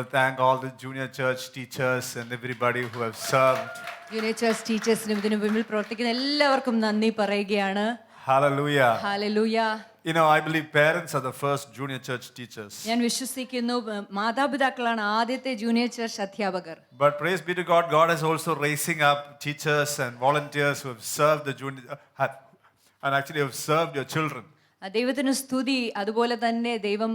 to thank all the junior church teachers and everybody who have served. Junior church ടീച്ചേഴ്സിനും ഇതിനു മുമ്പിൽ പ്രവർത്തിക്കുന്ന എല്ലാവർക്കും നന്ദി പറയുകയാണ്. Hallelujah. Hallelujah. You know, I believe parents are the first junior church teachers. ഞാൻ വിശ്വസിക്കുന്നു മാതാപിതാക്കളാണ് ആദ്യത്തെ ജൂനിയർ ചർച്ച് അധ്യാപകർ. But praise be to God, God is also raising up teachers and volunteers who have served the junior and actually have served your children. ദൈവത്തിന് സ്തുതി. അതുപോലെ തന്നെ ദൈവം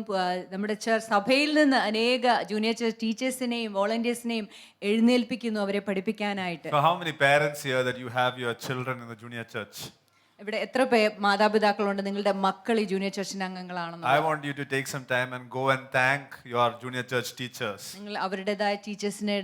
നമ്മുടെ സഭയിൽ നിന്ന് അനേക ജൂനിയർ ചർച്ച് ടീച്ചേഴ്സിനെയും വോളണ്ടിയേഴ്സിനെയും എഴുന്നേൽപ്പിക്കുന്നു അവരെ പഠിപ്പിക്കാനായിട്ട്. So how many parents here that you have your children in the junior church? ഇവിടെ എത്ര മാതാപിതാക്കളുണ്ട് നിങ്ങളുടെ മക്കൾ ഈ junior ചർച്ചിന്റെ അംഗങ്ങളാണെന്ന്? I want you to take some time and go and thank your junior church teachers. നിങ്ങൾ അവരുടേതായ ടീച്ചേഴ്സിനെ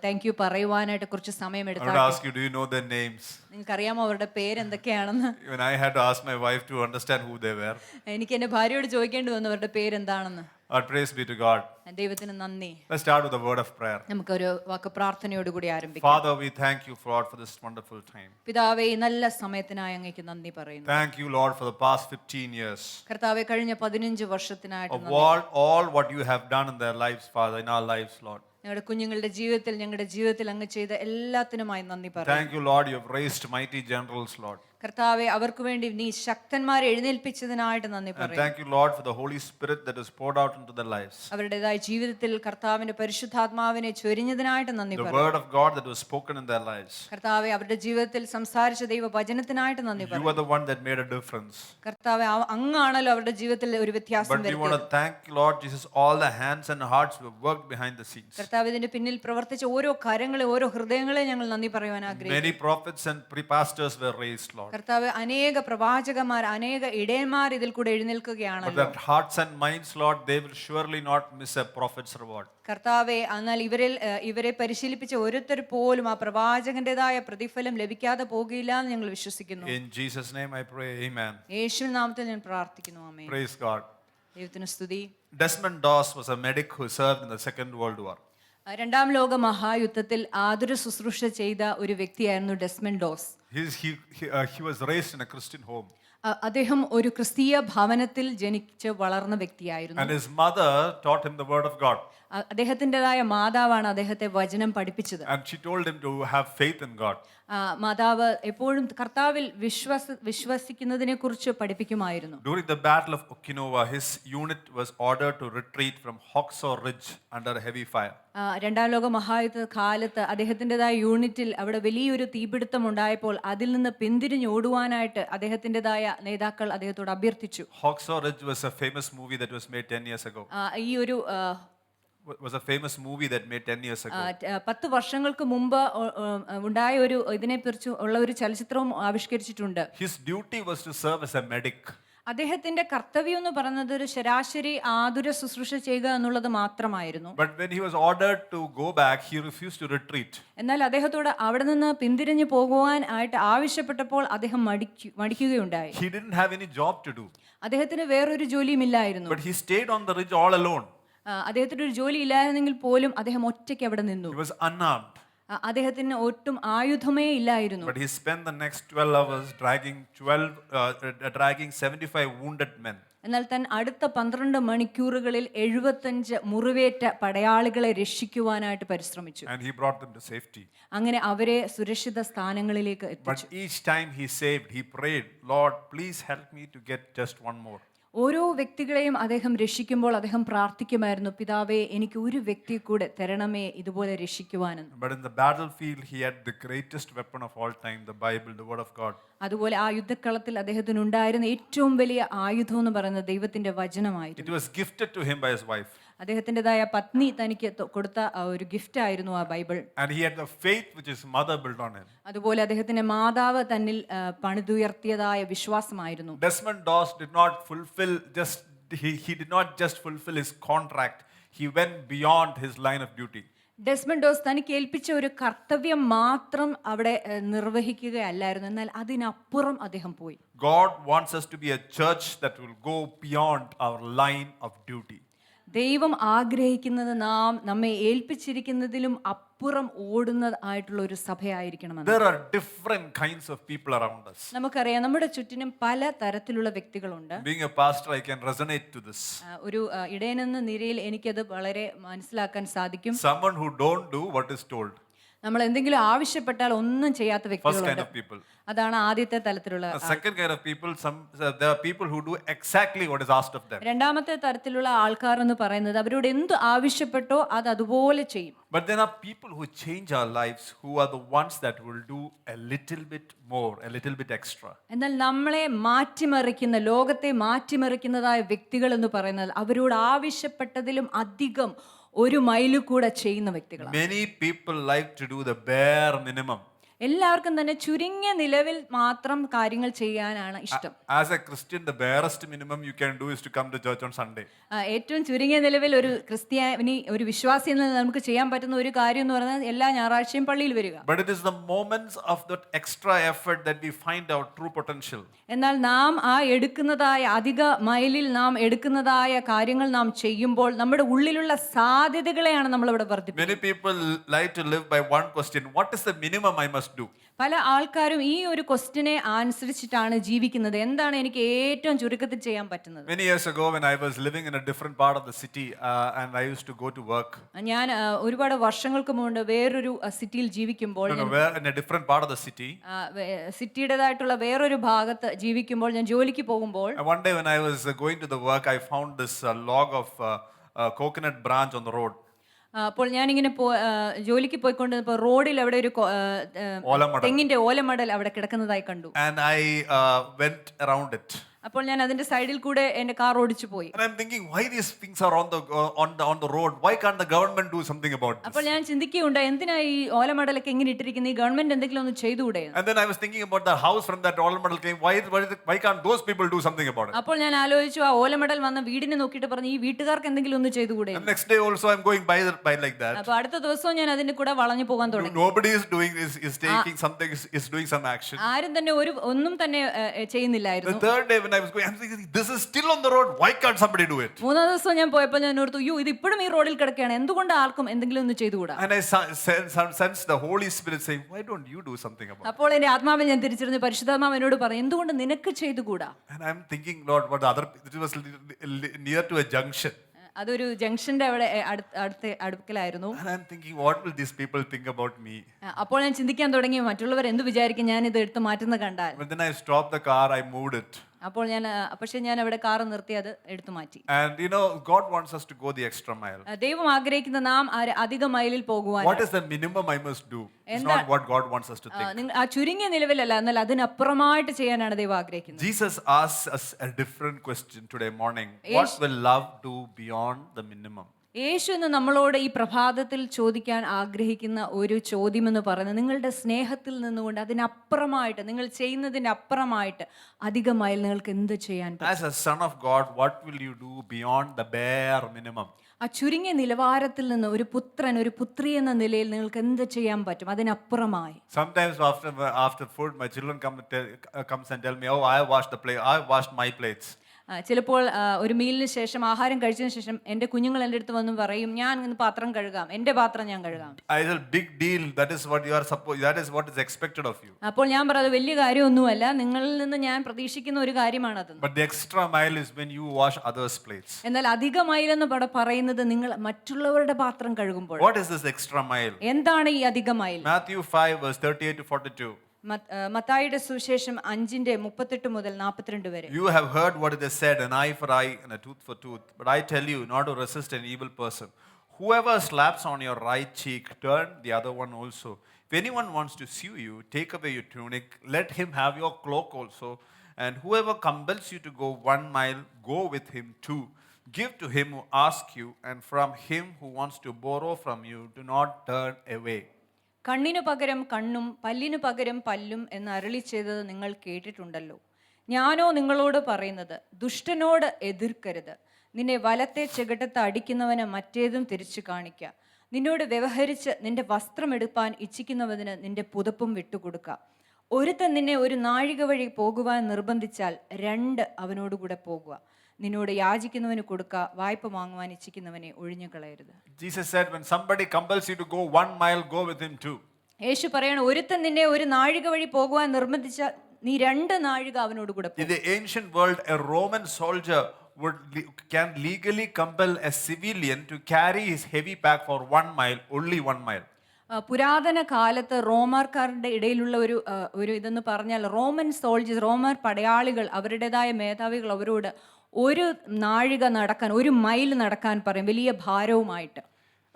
thank you പറയുവാനായിട്ട് കുറച്ച് സമയം I എടുത്താൽ. would ask you, do you know their names? നിങ്ങൾക്ക് അറിയാമോ അവരുടെ പേര് എന്തൊക്കെയാണെന്ന്? Even I had to ask my wife to understand who they were. എനിക്ക് എന്റെ ഭാര്യയോട് ചോദിക്കേണ്ടി വന്നു അവരുടെ പേരെന്താണെന്ന്. But praise be to God. ദൈവത്തിന് നന്ദി. Let's start with a word of prayer. നമുക്കൊരു വാക്ക് പ്രാർത്ഥനയോട് കൂടി ആരംഭിക്കാം. Father, we thank you, Lord, for this wonderful time. പിതാവേ, ഈ നല്ല സമയത്തിനായി അങ്ങേക്ക് നന്ദി പറയുന്നു. Thank you, Lord, for the past 15 years. കർത്താവേ, കഴിഞ്ഞ 15 വർഷത്തിനായിട്ട് Of all what you have done in their lives, Father, in our lives, Lord. ഞങ്ങളുടെ കുഞ്ഞുങ്ങളുടെ ജീവിതത്തിൽ ഞങ്ങളുടെ ജീവിതത്തിൽ അങ്ങ് ചെയ്ത എല്ലാത്തിനുമായി നന്ദി പറയുന്നു. Thank you, Lord, you have raised mighty generals, Lord. കർത്താവേ, അവർക്ക് വേണ്ടി നീ ശക്തന്മാരെ എഴുന്നേൽപ്പിച്ചതിനായിട്ട് നന്ദി And പറയുന്നു. thank you, Lord, for the Holy Spirit that is poured out into their lives. അവരുടേതായ ജീവിതത്തിൽ കർത്താവിന്റെ പരിശുദ്ധാത്മാവിനെ ചൊരിഞ്ഞതിനായിട്ട് നന്ദി The പറയുന്നു. word of God that was spoken in their lives. കർത്താവേ, അവരുടെ ജീവിതത്തിൽ സംസാരിച്ച ദൈവവചനത്തിനായിട്ട് നന്ദി You പറയുന്നു. are the one that made a difference. കർത്താവേ, അങ്ങാണല്ലോ അവരുടെ ജീവിതത്തിൽ ഒരു വ്യത്യാസം But we want വരുത്തിയത്. to thank you, Lord Jesus, all the hands and hearts who have worked behind the scenes. കർത്താവ് ഇതിന്റെ പിന്നിൽ പ്രവർത്തിച്ച ഓരോ കാര്യങ്ങളെ ഓരോ ഹൃദയങ്ങളെ ഞങ്ങൾ നന്ദി പറയുവാൻ ആഗ്രഹിക്കുന്നു. Many prophets and pre-pastors were raised, Lord. കർത്താവ്, അനേക പ്രവാചകന്മാർ അനേക ഇടയന്മാർ ഇതിൽ കൂടെ But എഴുന്നേൽക്കുകയാണല്ലോ. their hearts and minds, Lord, they will surely not miss a prophet's reward. കർത്താവെ, എന്നാൽ ഇവരെ പരിശീലിപ്പിച്ച ഓരോരുത്തർ പോലും ആ പ്രവാചകന്റേതായ പ്രതിഫലം ലഭിക്കാതെ പോകില്ല എന്ന് ഞങ്ങൾ വിശ്വസിക്കുന്നു. In Jesus' name I pray, amen. യേശുവിൻ നാമത്തിൽ ഞാൻ പ്രാർത്ഥിക്കുന്നു. ആമേൻ. Praise God. ദൈവത്തിന് സ്തുതി. Desmond Doss was a medic who served in the Second World War. രണ്ടാം ലോക മഹായുദ്ധത്തിൽ ആതുര ശുശ്രൂഷ ചെയ്ത ഒരു വ്യക്തിയായിരുന്നു Desmond dose. He was raised in a Christian home. അദ്ദേഹം ഒരു ക്രിസ്തീയ ഭവനത്തിൽ ജനിച്ച് വളർന്ന വ്യക്തിയായിരുന്നു. And his mother taught him the word of God. അദ്ദേഹത്തിൻ്റെതായ മാതാവാണ് അദ്ദേഹത്തെ വചനം പഠിപ്പിച്ചത്. And she told him to have faith in God. മാതാവ് എപ്പോഴും കർത്താവിൽ വിശ്വസിക്കുന്നതിനെ കുറിച്ച് പഠിപ്പിക്കുമായിരുന്നു. During the Battle of Okinawa, his unit was ordered to retreat from Hawksaw Ridge under heavy fire. രണ്ടാം ലോക മഹായുദ്ധ കാലത്ത് അദ്ദേഹത്തിൻ്റെതായ യൂണിറ്റിൽ അവിടെ വലിയൊരു തീപിടുത്തം ഉണ്ടായപ്പോൾ അതിൽ നിന്ന് പിന്തിരിഞ്ഞോടുവാനായിട്ട് അദ്ദേഹത്തിൻ്റെതായ നേതാക്കൾ അദ്ദേഹത്തോട് അഭ്യർത്ഥിച്ചു. Hawksaw Ridge was a famous movie that was made 10 years ago. ഈ ഒരു Was a famous movie that made 10 years ago. 10 വർഷങ്ങൾക്ക് മുമ്പ് ഉണ്ടായ ഒരു ഇതിനെക്കുറിച്ച് ഉള്ള ഒരു ചലച്ചിത്രവും ആവിഷ്കരിച്ചിട്ടുണ്ട്. His duty was to serve as a medic. അദ്ദേഹത്തിന്റെ കർത്തവ്യം എന്ന് പറയുന്നത് ഒരു ശരാശരി ആതുര ശുശ്രൂഷ ചെയ്യുക എന്നുള്ളത് മാത്രമായിരുന്നു. But when he was ordered to go back, he refused to retreat. എന്നാൽ അദ്ദേഹത്തോട് അവിടെ നിന്ന് പിന്തിരിഞ്ഞു പോകുവാൻ ആയിട്ട് ആവശ്യപ്പെട്ടപ്പോൾ അദ്ദേഹം മടിക്കുകയുണ്ടായി. He didn't have any job to do. അദ്ദേഹത്തിന് വേറൊരു ജോലിയും ഇല്ലായിരുന്നു. But he stayed on the ridge all alone. അദ്ദേഹത്തിന് ഒരു ജോലി ഇല്ലായിരുന്നെങ്കിൽ പോലും അദ്ദേഹം ഒറ്റയ്ക്ക് അവിടെ നിന്നു. He was unarmed. അദ്ദേഹത്തിന് ഒട്ടും ആയുധമേ ഇല്ലായിരുന്നു. But he spent the next 12 hours dragging 75 wounded men. എന്നാൽ താൻ അടുത്ത 12 മണിക്കൂറുകളിൽ 75 മുറിവേറ്റ പടയാളികളെ രക്ഷിക്കുവാനായിട്ട് പരിശ്രമിച്ചു. And he brought them to safety. അങ്ങനെ അവരെ സുരക്ഷിത സ്ഥാനങ്ങളിലേക്ക് എത്തിച്ചു. But each time he saved, he prayed, Lord, please help me to get just one more. ഓരോ വ്യക്തികളെയും അദ്ദേഹം രക്ഷിക്കുമ്പോൾ അദ്ദേഹം പ്രാർത്ഥിക്കുമായിരുന്നു, പിതാവേ, എനിക്ക് ഒരു വ്യക്തിയെ കൂടെ തരണമേ ഇതുപോലെ രക്ഷിക്കുവാനെന്ന്. But in the battlefield he had the greatest weapon of all time, the Bible, the word of God. അതുപോലെ ആ യുദ്ധക്കളത്തിൽ അദ്ദേഹത്തിന് ഉണ്ടായിരുന്ന ഏറ്റവും വലിയ ആയുധം എന്ന് പറയുന്നത് ദൈവത്തിന്റെ വചനമായിരുന്നു. It was gifted to him by his wife. അദ്ദേഹത്തിൻ്റെതായ പത്നി തനിക്ക് കൊടുത്ത ഒരു ഗിഫ്റ്റ് ആയിരുന്നു ആ Bible. And he had the faith which his mother built on him. അതുപോലെ അദ്ദേഹത്തിന്റെ മാതാവ് തന്നിൽ പണിതുയർത്തിയതായ വിശ്വാസമായിരുന്നു. Desmond Doss did not just fulfill his contract. He went beyond his line of duty. Desmond dose തനിക്ക് ഏൽപ്പിച്ച ഒരു കർത്തവ്യം മാത്രം അവിടെ നിർവഹിക്കുകയല്ലായിരുന്നു, എന്നാൽ അതിനപ്പുറം അദ്ദേഹം പോയി. God wants us to be a church that will go beyond our line of duty. ദൈവം ആഗ്രഹിക്കുന്നത് നാം നമ്മെ ഏൽപ്പിച്ചിരിക്കുന്നതിലും അപ്പുറം ഓടുന്നതായിട്ടുള്ള ഒരു സഭയായിരിക്കണമെന്ന്. There are different kinds of people around us. നമുക്കറിയാം നമ്മുടെ ചുറ്റിനും പല തരത്തിലുള്ള വ്യക്തികളുണ്ട്. Being a pastor, I can resonate to this. ഒരു ഇടയനെന്ന നിലയിൽ എനിക്കത് വളരെ മനസ്സിലാക്കാൻ സാധിക്കും. Someone who don't do what is told. നമ്മൾ എന്തെങ്കിലും ആവശ്യപ്പെട്ടാൽ ഒന്നും ചെയ്യാത്ത First kind വ്യക്തികളുണ്ട്. of people. അതാണ് ആദ്യത്തെ തലത്തിലുള്ള. The second kind of people, there are people who do exactly what is asked of them. രണ്ടാമത്തെ തരത്തിലുള്ള ആൾക്കാർ എന്ന് പറയുന്നത് അവരോട് എന്ത് ആവശ്യപ്പെട്ടോ അത് അതുപോലെ ചെയ്യും. But there are people who change our lives, who are the ones that will do a little bit more, a little bit extra. എന്നാൽ നമ്മളെ മാറ്റിമറിക്കുന്ന, ലോകത്തെ മാറ്റിമറിക്കുന്നതായ വ്യക്തികൾ എന്ന് പറയുന്നത് അവരോട് ആവശ്യപ്പെട്ടതിലും അധികം ഒരു മൈല് കൂടെ ചെയ്യുന്ന വ്യക്തികളാണ്. Many people like to do the bare minimum. എല്ലാവർക്കും തന്നെ ചുരുങ്ങിയ നിലവിൽ മാത്രം കാര്യങ്ങൾ ചെയ്യാനാണ് ഇഷ്ടം. As a Christian, the barest minimum you can do is to come to church on Sunday. ഏറ്റവും ചുരുങ്ങിയ നിലവിൽ ഒരു ക്രിസ്ത്യാനി, ഒരു വിശ്വാസി എന്ന നമുക്ക് ചെയ്യാൻ പറ്റുന്ന ഒരു കാര്യം എന്ന് പറയുന്നത് എല്ലാ ഞായറാഴ്ചയും പള്ളിയിൽ വരിക. But it is the moments of that extra effort that we find our true potential. എന്നാൽ നാം ആ എടുക്കുന്നതായ അധിക മൈലിൽ നാം എടുക്കുന്നതായ കാര്യങ്ങൾ നാം ചെയ്യുമ്പോൾ നമ്മുടെ ഉള്ളിലുള്ള സാധ്യതകളെയാണ് നമ്മൾ ഇവിടെ വർദ്ധിപ്പിക്കുന്നത്. Many people like to live by one question: what is the minimum I must do? പല ആൾക്കാരും ഈ ഒരു ക്വസ്റ്റിനെ അനുസരിച്ചിട്ടാണ് ജീവിക്കുന്നത്. എന്താണ് എനിക്ക് ഏറ്റവും ചുരുക്കത്തിൽ ചെയ്യാൻ പറ്റുന്നത്? Many years ago, when I was living in a different part of the city and I used to go to work. ഞാൻ ഒരുപാട് വർഷങ്ങൾക്ക് മുമ്പ് വേറൊരു സിറ്റിയിൽ ജീവിക്കുമ്പോൾ, In a different part of the city. സിറ്റിയുടേതായിട്ടുള്ള വേറൊരു ഭാഗത്ത് ജീവിക്കുമ്പോൾ, ഞാൻ ജോലിക്ക് പോകുമ്പോൾ, One day when I was going to the work, I found this log of coconut branch on the road. അപ്പോൾ ഞാനിങ്ങനെ ജോലിക്ക് പോയിക്കൊണ്ടിരുന്നപ്പോൾ റോഡിൽ അവിടെ ഒരു തെങ്ങിന്റെ ഓലമടൽ അവിടെ കിടക്കുന്നതായി കണ്ടു. And I went around it. അപ്പോൾ ഞാൻ അതിന്റെ സൈഡിൽ കൂടെ എന്റെ കാർ ഓടിച്ചു പോയി. And I'm thinking, why these things are on the road? Why can't the government do something about this? അപ്പോൾ ഞാൻ ചിന്തിക്കുകയുണ്ട്, എന്തിനാ ഈ ഓലമടലൊക്കെ ഇങ്ങനെ ഇട്ടിരിക്കുന്നത്? ഈ ഗവൺമെന്റ് എന്തെങ്കിലും ഒന്ന് ചെയ്തുകൂടെ? And then I was thinking about the house from that ഓലമടൽ came. Why can't those people do something about it? അപ്പോൾ ഞാൻ ആലോചിച്ചു, ആ ഓലമടൽ വന്ന വീടിനെ നോക്കിയിട്ട് പറഞ്ഞു, ഈ വീട്ടുകാർക്ക് എന്തെങ്കിലും ഒന്ന് ചെയ്തുകൂടെ? And next day also I'm going by like that. അപ്പോൾ അടുത്ത ദിവസവും ഞാൻ അതിന്റെ കൂടെ വളഞ്ഞു പോകാൻ തുടങ്ങി. Nobody is doing is taking something, is doing some action. ആരും തന്നെ ഒന്നും തന്നെ ചെയ്യുന്നില്ലായിരുന്നു. The third day when I was going, I'm thinking, this is still on the road. Why can't somebody do it? മൂന്നാം ദിവസം ഞാൻ പോയപ്പോൾ ഞാൻ ഓർത്തു, അയ്യോ ഇത് ഇപ്പോഴും ഈ റോഡിൽ കിടക്കുകയാണ്, എന്തുകൊണ്ട് ആർക്കും എന്തെങ്കിലും ഒന്ന് ചെയ്തുകൂടാ? And I sense the Holy Spirit saying, why don't you do something about it? അപ്പോൾ എന്റെ ആത്മാവിൽ ഞാൻ തിരിച്ചറിഞ്ഞു, പരിശുദ്ധാത്മാവ് എന്നോട് പറഞ്ഞു, എന്തുകൊണ്ട് നിനക്ക് ചെയ്തുകൂടാ? And I'm thinking, Lord, it was near to a junction. അതൊരു ജംഗ്ഷന്റെ അവിടെ അടുക്കലായിരുന്നു. And I'm thinking, what will these people think about me? അപ്പോൾ ഞാൻ ചിന്തിക്കാൻ തുടങ്ങി, മറ്റുള്ളവർ എന്ത് വിചാരിക്കും ഞാൻ ഇത് എടുത്ത് മാറ്റുന്ന കണ്ടാൽ. But then I stopped the car, I moved it. അപ്പോൾ പക്ഷെ ഞാൻ അവിടെ കാർ നിർത്തി അത് എടുത്തു മാറ്റി. And God wants us to go the extra mile. ദൈവം ആഗ്രഹിക്കുന്ന നാം അധിക മൈലിൽ പോകുവാൻ. What is the minimum I must do? It's not what God wants us to think. ആ ചുരുങ്ങിയ നിലവിലല്ല, എന്നാൽ അതിനപ്പുറമായിട്ട് ചെയ്യാനാണ് ദൈവം ആഗ്രഹിക്കുന്നത്. Jesus asks us a different question today morning. What will love do beyond the minimum? യേശു എന്ന് നമ്മളോട് ഈ പ്രഭാതത്തിൽ ചോദിക്കാൻ ആഗ്രഹിക്കുന്ന ഒരു ചോദ്യം എന്ന് പറയുന്നത്, നിങ്ങളുടെ സ്നേഹത്തിൽ നിന്നുകൊണ്ട് അതിനപ്പുറമായിട്ട്, നിങ്ങൾ ചെയ്യുന്നതിന്റെ അപ്പുറമായിട്ട് അധികമായി നിങ്ങൾക്ക് എന്ത് ചെയ്യാൻ പറ്റും? As a son of God, what will you do beyond the bare minimum? ആ ചുരുങ്ങിയ നിലവാരത്തിൽ നിന്ന് ഒരു പുത്രൻ, ഒരു പുത്രി എന്ന നിലയിൽ നിങ്ങൾക്ക് എന്ത് ചെയ്യാൻ പറ്റും അതിനപ്പുറമായി? Sometimes after food, my children comes and tell me, oh, I washed my plates. ചിലപ്പോൾ ഒരു മീലിന് ശേഷം, ആഹാരം കഴിച്ചതിന് ശേഷം എൻ്റെ കുഞ്ഞുങ്ങൾ എൻ്റെ അടുത്ത് വന്ന് പറയും, ഞാൻ ഇന്ന് പാത്രം കഴുകാം, എൻ്റെ പാത്രം ഞാൻ കഴുകാം. Big deal. That is what is expected of you. അപ്പോൾ ഞാൻ പറയുന്നത് വലിയ കാര്യമൊന്നുമല്ല, നിങ്ങളിൽ നിന്ന് ഞാൻ പ്രതീക്ഷിക്കുന്ന ഒരു കാര്യമാണത്. But the extra mile is when you wash others' plates. എന്നാൽ അധിക മൈൽ എന്ന് പറയുന്നത് നിങ്ങൾ മറ്റുള്ളവരുടെ പാത്രം കഴുകുമ്പോൾ. What is this extra mile? എന്താണ് ഈ അധിക മൈൽ? Matthew 5 verse 38 to 42. മത്തായിയുടെ സുവിശേഷം 5:38 മുതൽ 42 വരെ. You have heard what it is said, an eye for eye and a tooth for tooth. But I tell you not to resist an evil person. Whoever slaps on your right cheek, turn the other one also. If anyone wants to sue you, take away your tunic. Let him have your cloak also. And whoever compels you to go 1 mile, go with him 2. Give to him who asks you, and from him who wants to borrow from you, do not turn away. കണ്ണിനു പകരം കണ്ണും പല്ലിനു പകരം പല്ലും എന്ന് അരുളി ചെയ്തത് നിങ്ങൾ കേട്ടിട്ടുണ്ടല്ലോ. ഞാനോ നിങ്ങളോട് പറയുന്നത്, ദുഷ്ടനോട് എതിർക്കരുത്. നിന്നെ വലത്തെ ചെകിട്ടത്ത് അടിക്കുന്നവന് മറ്റേതും തിരിച്ചു കാണിക്കുക. നിന്നോട് വ്യവഹരിച്ച് നിന്റെ വസ്ത്രം എടുപ്പാൻ ഇച്ഛിക്കുന്നവന് നിന്റെ പുതപ്പും വിട്ടുകൊടുക്കുക. ഒരുത്തൻ നിന്നെ ഒരു നാഴിക വഴി പോകുവാൻ നിർബന്ധിച്ചാൽ 2 അവനോടുകൂടെ പോകുക. നിന്നോട് യാചിക്കുന്നവന് കൊടുക്ക, വായ്പ വാങ്ങുവാൻ ഇച്ഛിക്കുന്നവനെ ഒഴിഞ്ഞു കളയരുത്. Jesus said, when somebody compels you to go 1 mile, go with him too. യേശു പറയാണ്, ഒരുത്തൻ നിന്നെ ഒരു നാഴിക വഴി പോകുവാൻ നിർബന്ധിച്ച നീ 2 നാഴിക അവനോട് കൂടെ In the ancient world, a Roman soldier can legally compel a civilian to carry his heavy pack for 1 mile, only 1 mile. പുരാതന കാലത്ത് റോമാക്കാരുടെ ഇടയിലുള്ള ഒരു ഇതെന്ന് പറഞ്ഞാൽ, റോമൻ സോൾജേഴ്സ്, റോമൻ പടയാളികൾ അവരുടേതായ മേധാവികൾ അവരോട് 1 നാഴിക നടക്കാൻ, 1 മൈൽ നടക്കാൻ പറയും, വലിയ ഭാരവുമായിട്ട്.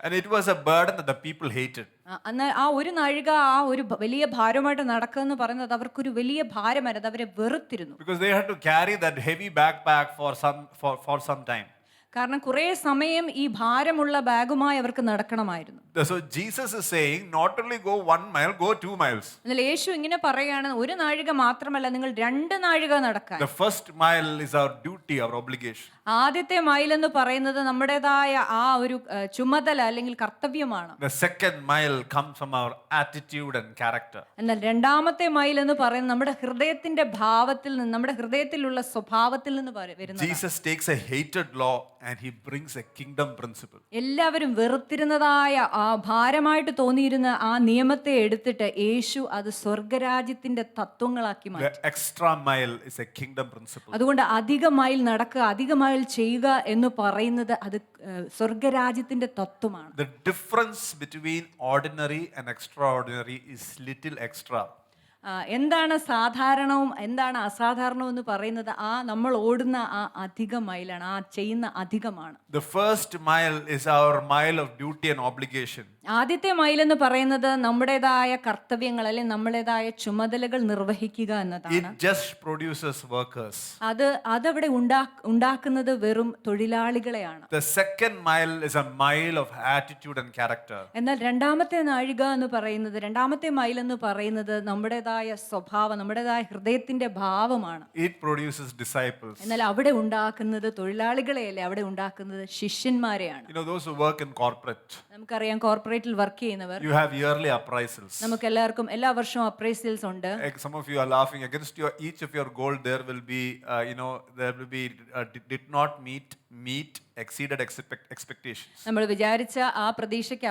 And it was a burden that the people hated. എന്നാൽ ആ 1 നാഴിക ആ ഒരു വലിയ ഭാരമായിട്ട് നടക്കുക എന്ന് പറയുന്നത് അവർക്കൊരു വലിയ ഭാരമായിരുന്നു, അവരെ വെറുത്തിരുന്നു. Because they had to carry that heavy backpack for some time. കാരണം കുറേ സമയം ഈ ഭാരമുള്ള ബാഗുമായി അവർക്ക് നടക്കണമായിരുന്നു. So Jesus is saying, not only go 1 mile, go 2 miles. എന്നാൽ യേശു ഇങ്ങനെ പറയാണ്, 1 നാഴിക മാത്രമല്ല, നിങ്ങൾ 2 നാഴിക നടക്കാൻ. The first mile is our duty, our obligation. ആദ്യത്തെ മൈൽ എന്ന് പറയുന്നത് നമ്മുടേതായ ആ ഒരു ചുമതല അല്ലെങ്കിൽ കർത്തവ്യമാണ്. The second mile comes from our attitude and character. എന്നാൽ 2ാമത്തെ മൈൽ എന്ന് പറയുന്നത് നമ്മുടെ ഹൃദയത്തിന്റെ ഭാവത്തിൽ നിന്ന്, നമ്മുടെ ഹൃദയത്തിലുള്ള സ്വഭാവത്തിൽ നിന്ന് വരുന്നത്. Jesus takes a hated law and he brings a kingdom principle. എല്ലാവരും വെറുത്തിരുന്നതായ ആ ഭാരമായിട്ട് തോന്നിയിരുന്ന ആ നിയമത്തെ എടുത്തിട്ട് യേശു അത് സ്വർഗരാജ്യത്തിന്റെ തത്വങ്ങളാക്കി മാറ്റി. The extra mile is a kingdom principle. അതുകൊണ്ട് അധിക മൈൽ നടക്കുക, അധിക മൈൽ ചെയ്യുക എന്ന് പറയുന്നത് അത് സ്വർഗരാജ്യത്തിന്റെ തത്വമാണ്. The difference between ordinary and extraordinary is little extra. എന്താണ് സാധാരണവും എന്താണ് അസാധാരണവും എന്ന് പറയുന്നത് ആ നമ്മൾ ഓടുന്ന ആ അധിക മൈലാണ്, ആ ചെയ്യുന്ന അധികമാണ്. The first mile is our mile of duty and obligation. ആദ്യത്തെ മൈൽ എന്ന് പറയുന്നത് നമ്മുടേതായ കർത്തവ്യങ്ങൾ അല്ലെങ്കിൽ നമ്മുടേതായ ചുമതലകൾ നിർവഹിക്കുക എന്നതാണ്. It just produces workers. അതവിടെ ഉണ്ടാക്കുന്നത് വെറും തൊഴിലാളികളെയാണ്. The second mile is a mile of attitude and character. എന്നാൽ 2ാമത്തെ നാഴിക എന്ന് പറയുന്നത്, 2ാമത്തെ മൈൽ എന്ന് പറയുന്നത് നമ്മുടേതായ സ്വഭാവം, നമ്മുടേതായ ഹൃദയത്തിന്റെ ഭാവമാണ്. It produces disciples. എന്നാൽ അവിടെ ഉണ്ടാക്കുന്നത് തൊഴിലാളികളെയല്ലേ, അവിടെ ഉണ്ടാക്കുന്നത് ശിഷ്യന്മാരെയാണ്. You know, those who work in corporate. നമുക്കറിയാം, കോർപ്പറേറ്റിൽ വർക്ക് ചെയ്യുന്നവർ, You have yearly appraisals. നമുക്ക് എല്ലാവർക്കും എല്ലാ വർഷവും അപ്രൈസൽസ് ഉണ്ട്. Some of you are laughing. Against each of your goal, there will be, did not meet, exceeded expectations. നമ്മൾ വിചാരിച്ച ആ പ്രതീക്ഷയ്ക്ക്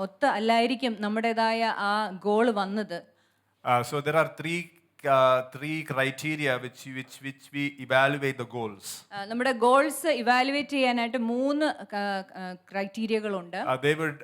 ഒത്ത അല്ലായിരിക്കും നമ്മുടേതായ ആ ഗോൾ വന്നത്. So there are three criteria which we evaluate the goals. നമ്മുടെ ഗോൾസ് ഇവാലുവേറ്റ് ചെയ്യാനായിട്ട് 3 ക്രൈറ്റീരിയകളുണ്ട്. They would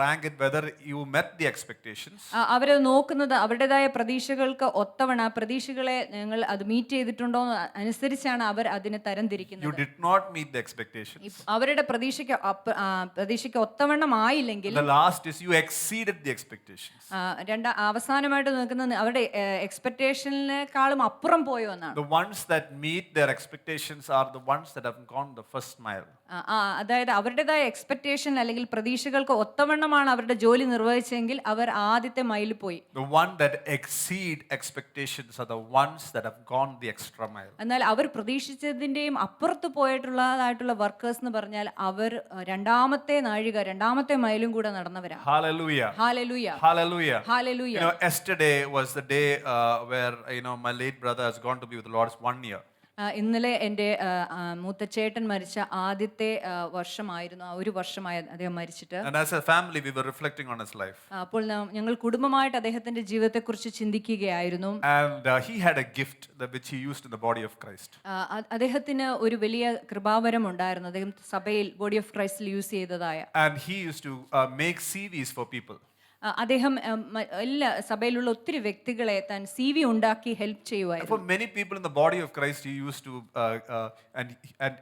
rank it whether you met the expectations. അവര് നോക്കുന്നത് അവരുടേതായ പ്രതീക്ഷകൾക്ക് ഒത്തവണ പ്രതീക്ഷകളെ നിങ്ങൾ അത് മീറ്റ് ചെയ്തിട്ടുണ്ടോ അനുസരിച്ചാണ് അവർ അതിനെ തരംതിരിക്കുന്നത്. You did not meet the expectations. അവരുടെ പ്രതീക്ഷയ്ക്ക് ഒത്തവണ്ണം ആയില്ലെങ്കിൽ, The last is you exceeded the expectations. അവസാനമായിട്ട് നോക്കുന്നത് അവരുടെ എക്സ്പെക്ടേഷനിലേക്കാളും അപ്പുറം പോയോ എന്നാണ്. The ones that meet their expectations are the ones that have gone the first mile. അതായത് അവരുടേതായ എക്സ്പെക്ടേഷൻ അല്ലെങ്കിൽ പ്രതീക്ഷകൾക്ക് ഒത്തവണ്ണമാണ് അവരുടെ ജോലി നിർവഹിച്ചെങ്കിൽ അവർ ആദ്യത്തെ മൈലിൽ പോയി. The one that exceed expectations are the ones that have gone the extra mile. എന്നാൽ അവർ പ്രതീക്ഷിച്ചതിന്റെയും അപ്പുറത്ത് പോയിട്ടുള്ളതായിട്ടുള്ള വർക്കേഴ്സ് എന്ന് പറഞ്ഞാൽ അവർ 2ാമത്തെ നാഴിക, 2ാമത്തെ മൈലും കൂടെ നടന്നവരാണ്. Hallelujah. Hallelujah. Hallelujah. Hallelujah. Yesterday was the day where my late brother has gone to be with the Lord. It's 1 year. ഇന്നലെ എൻ്റെ മൂത്തച്ചേട്ടൻ മരിച്ച ആദ്യത്തെ വർഷമായിരുന്നു, ആ 1 വർഷമായി അദ്ദേഹം മരിച്ചിട്ട്. And as a family we were reflecting on his life. അപ്പോൾ ഞങ്ങൾ കുടുംബമായിട്ട് അദ്ദേഹത്തിന്റെ ജീവിതത്തെക്കുറിച്ച് ചിന്തിക്കുകയായിരുന്നു. And he had a gift which he used in the body of Christ. അദ്ദേഹത്തിന് ഒരു വലിയ കൃപാവരം ഉണ്ടായിരുന്നു, അദ്ദേഹം സഭയിൽ ബോഡി ഓഫ് ക്രൈസ്റ്റിൽ യൂസ് ചെയ്തതായ. And he used to make CVs for people. അദ്ദേഹം എല്ലാ സഭയിലുള്ള ഒത്തിരി വ്യക്തികളെ താൻ CV ഉണ്ടാക്കി ഹെൽപ്പ് ചെയ്യുമായിരുന്നു. For many people in the body of Christ he used to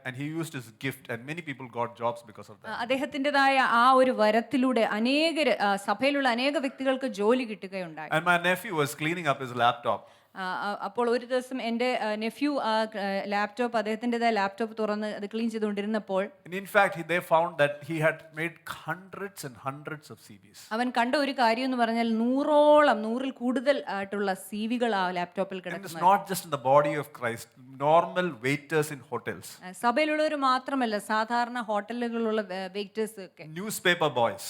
and he used his gift and many people got jobs because of that. അദ്ദേഹത്തിൻ്റെതായ ആ ഒരു വരത്തിലൂടെ സഭയിലുള്ള അനേക വ്യക്തികൾക്ക് ജോലി കിട്ടുകയുണ്ടായി. And my nephew was cleaning up his laptop. അപ്പോൾ ഒരു ദിവസം എൻ്റെ നെഫ്യൂ ലാപ്ടോപ്പ്, അദ്ദേഹത്തിൻ്റെതായ ലാപ്ടോപ്പ് തുറന്ന് അത് clean ചെയ്തുകൊണ്ടിരുന്നപ്പോൾ, in fact they found that he had made hundreds and hundreds of CVs. അവൻ കണ്ട ഒരു കാര്യം എന്ന് പറഞ്ഞാൽ 100-ൽ കൂടുതൽ ആയിട്ടുള്ള CVകൾ ആ ലാപ്ടോപ്പിൽ കിടക്കുന്നു. It's not just in the body of Christ, normal waiters in hotels. സഭയിലുള്ളവർ മാത്രമല്ല, സാധാരണ ഹോട്ടലുകളിലുള്ള വെയിറ്റേഴ്സ് ഒക്കെ, newspaper boys.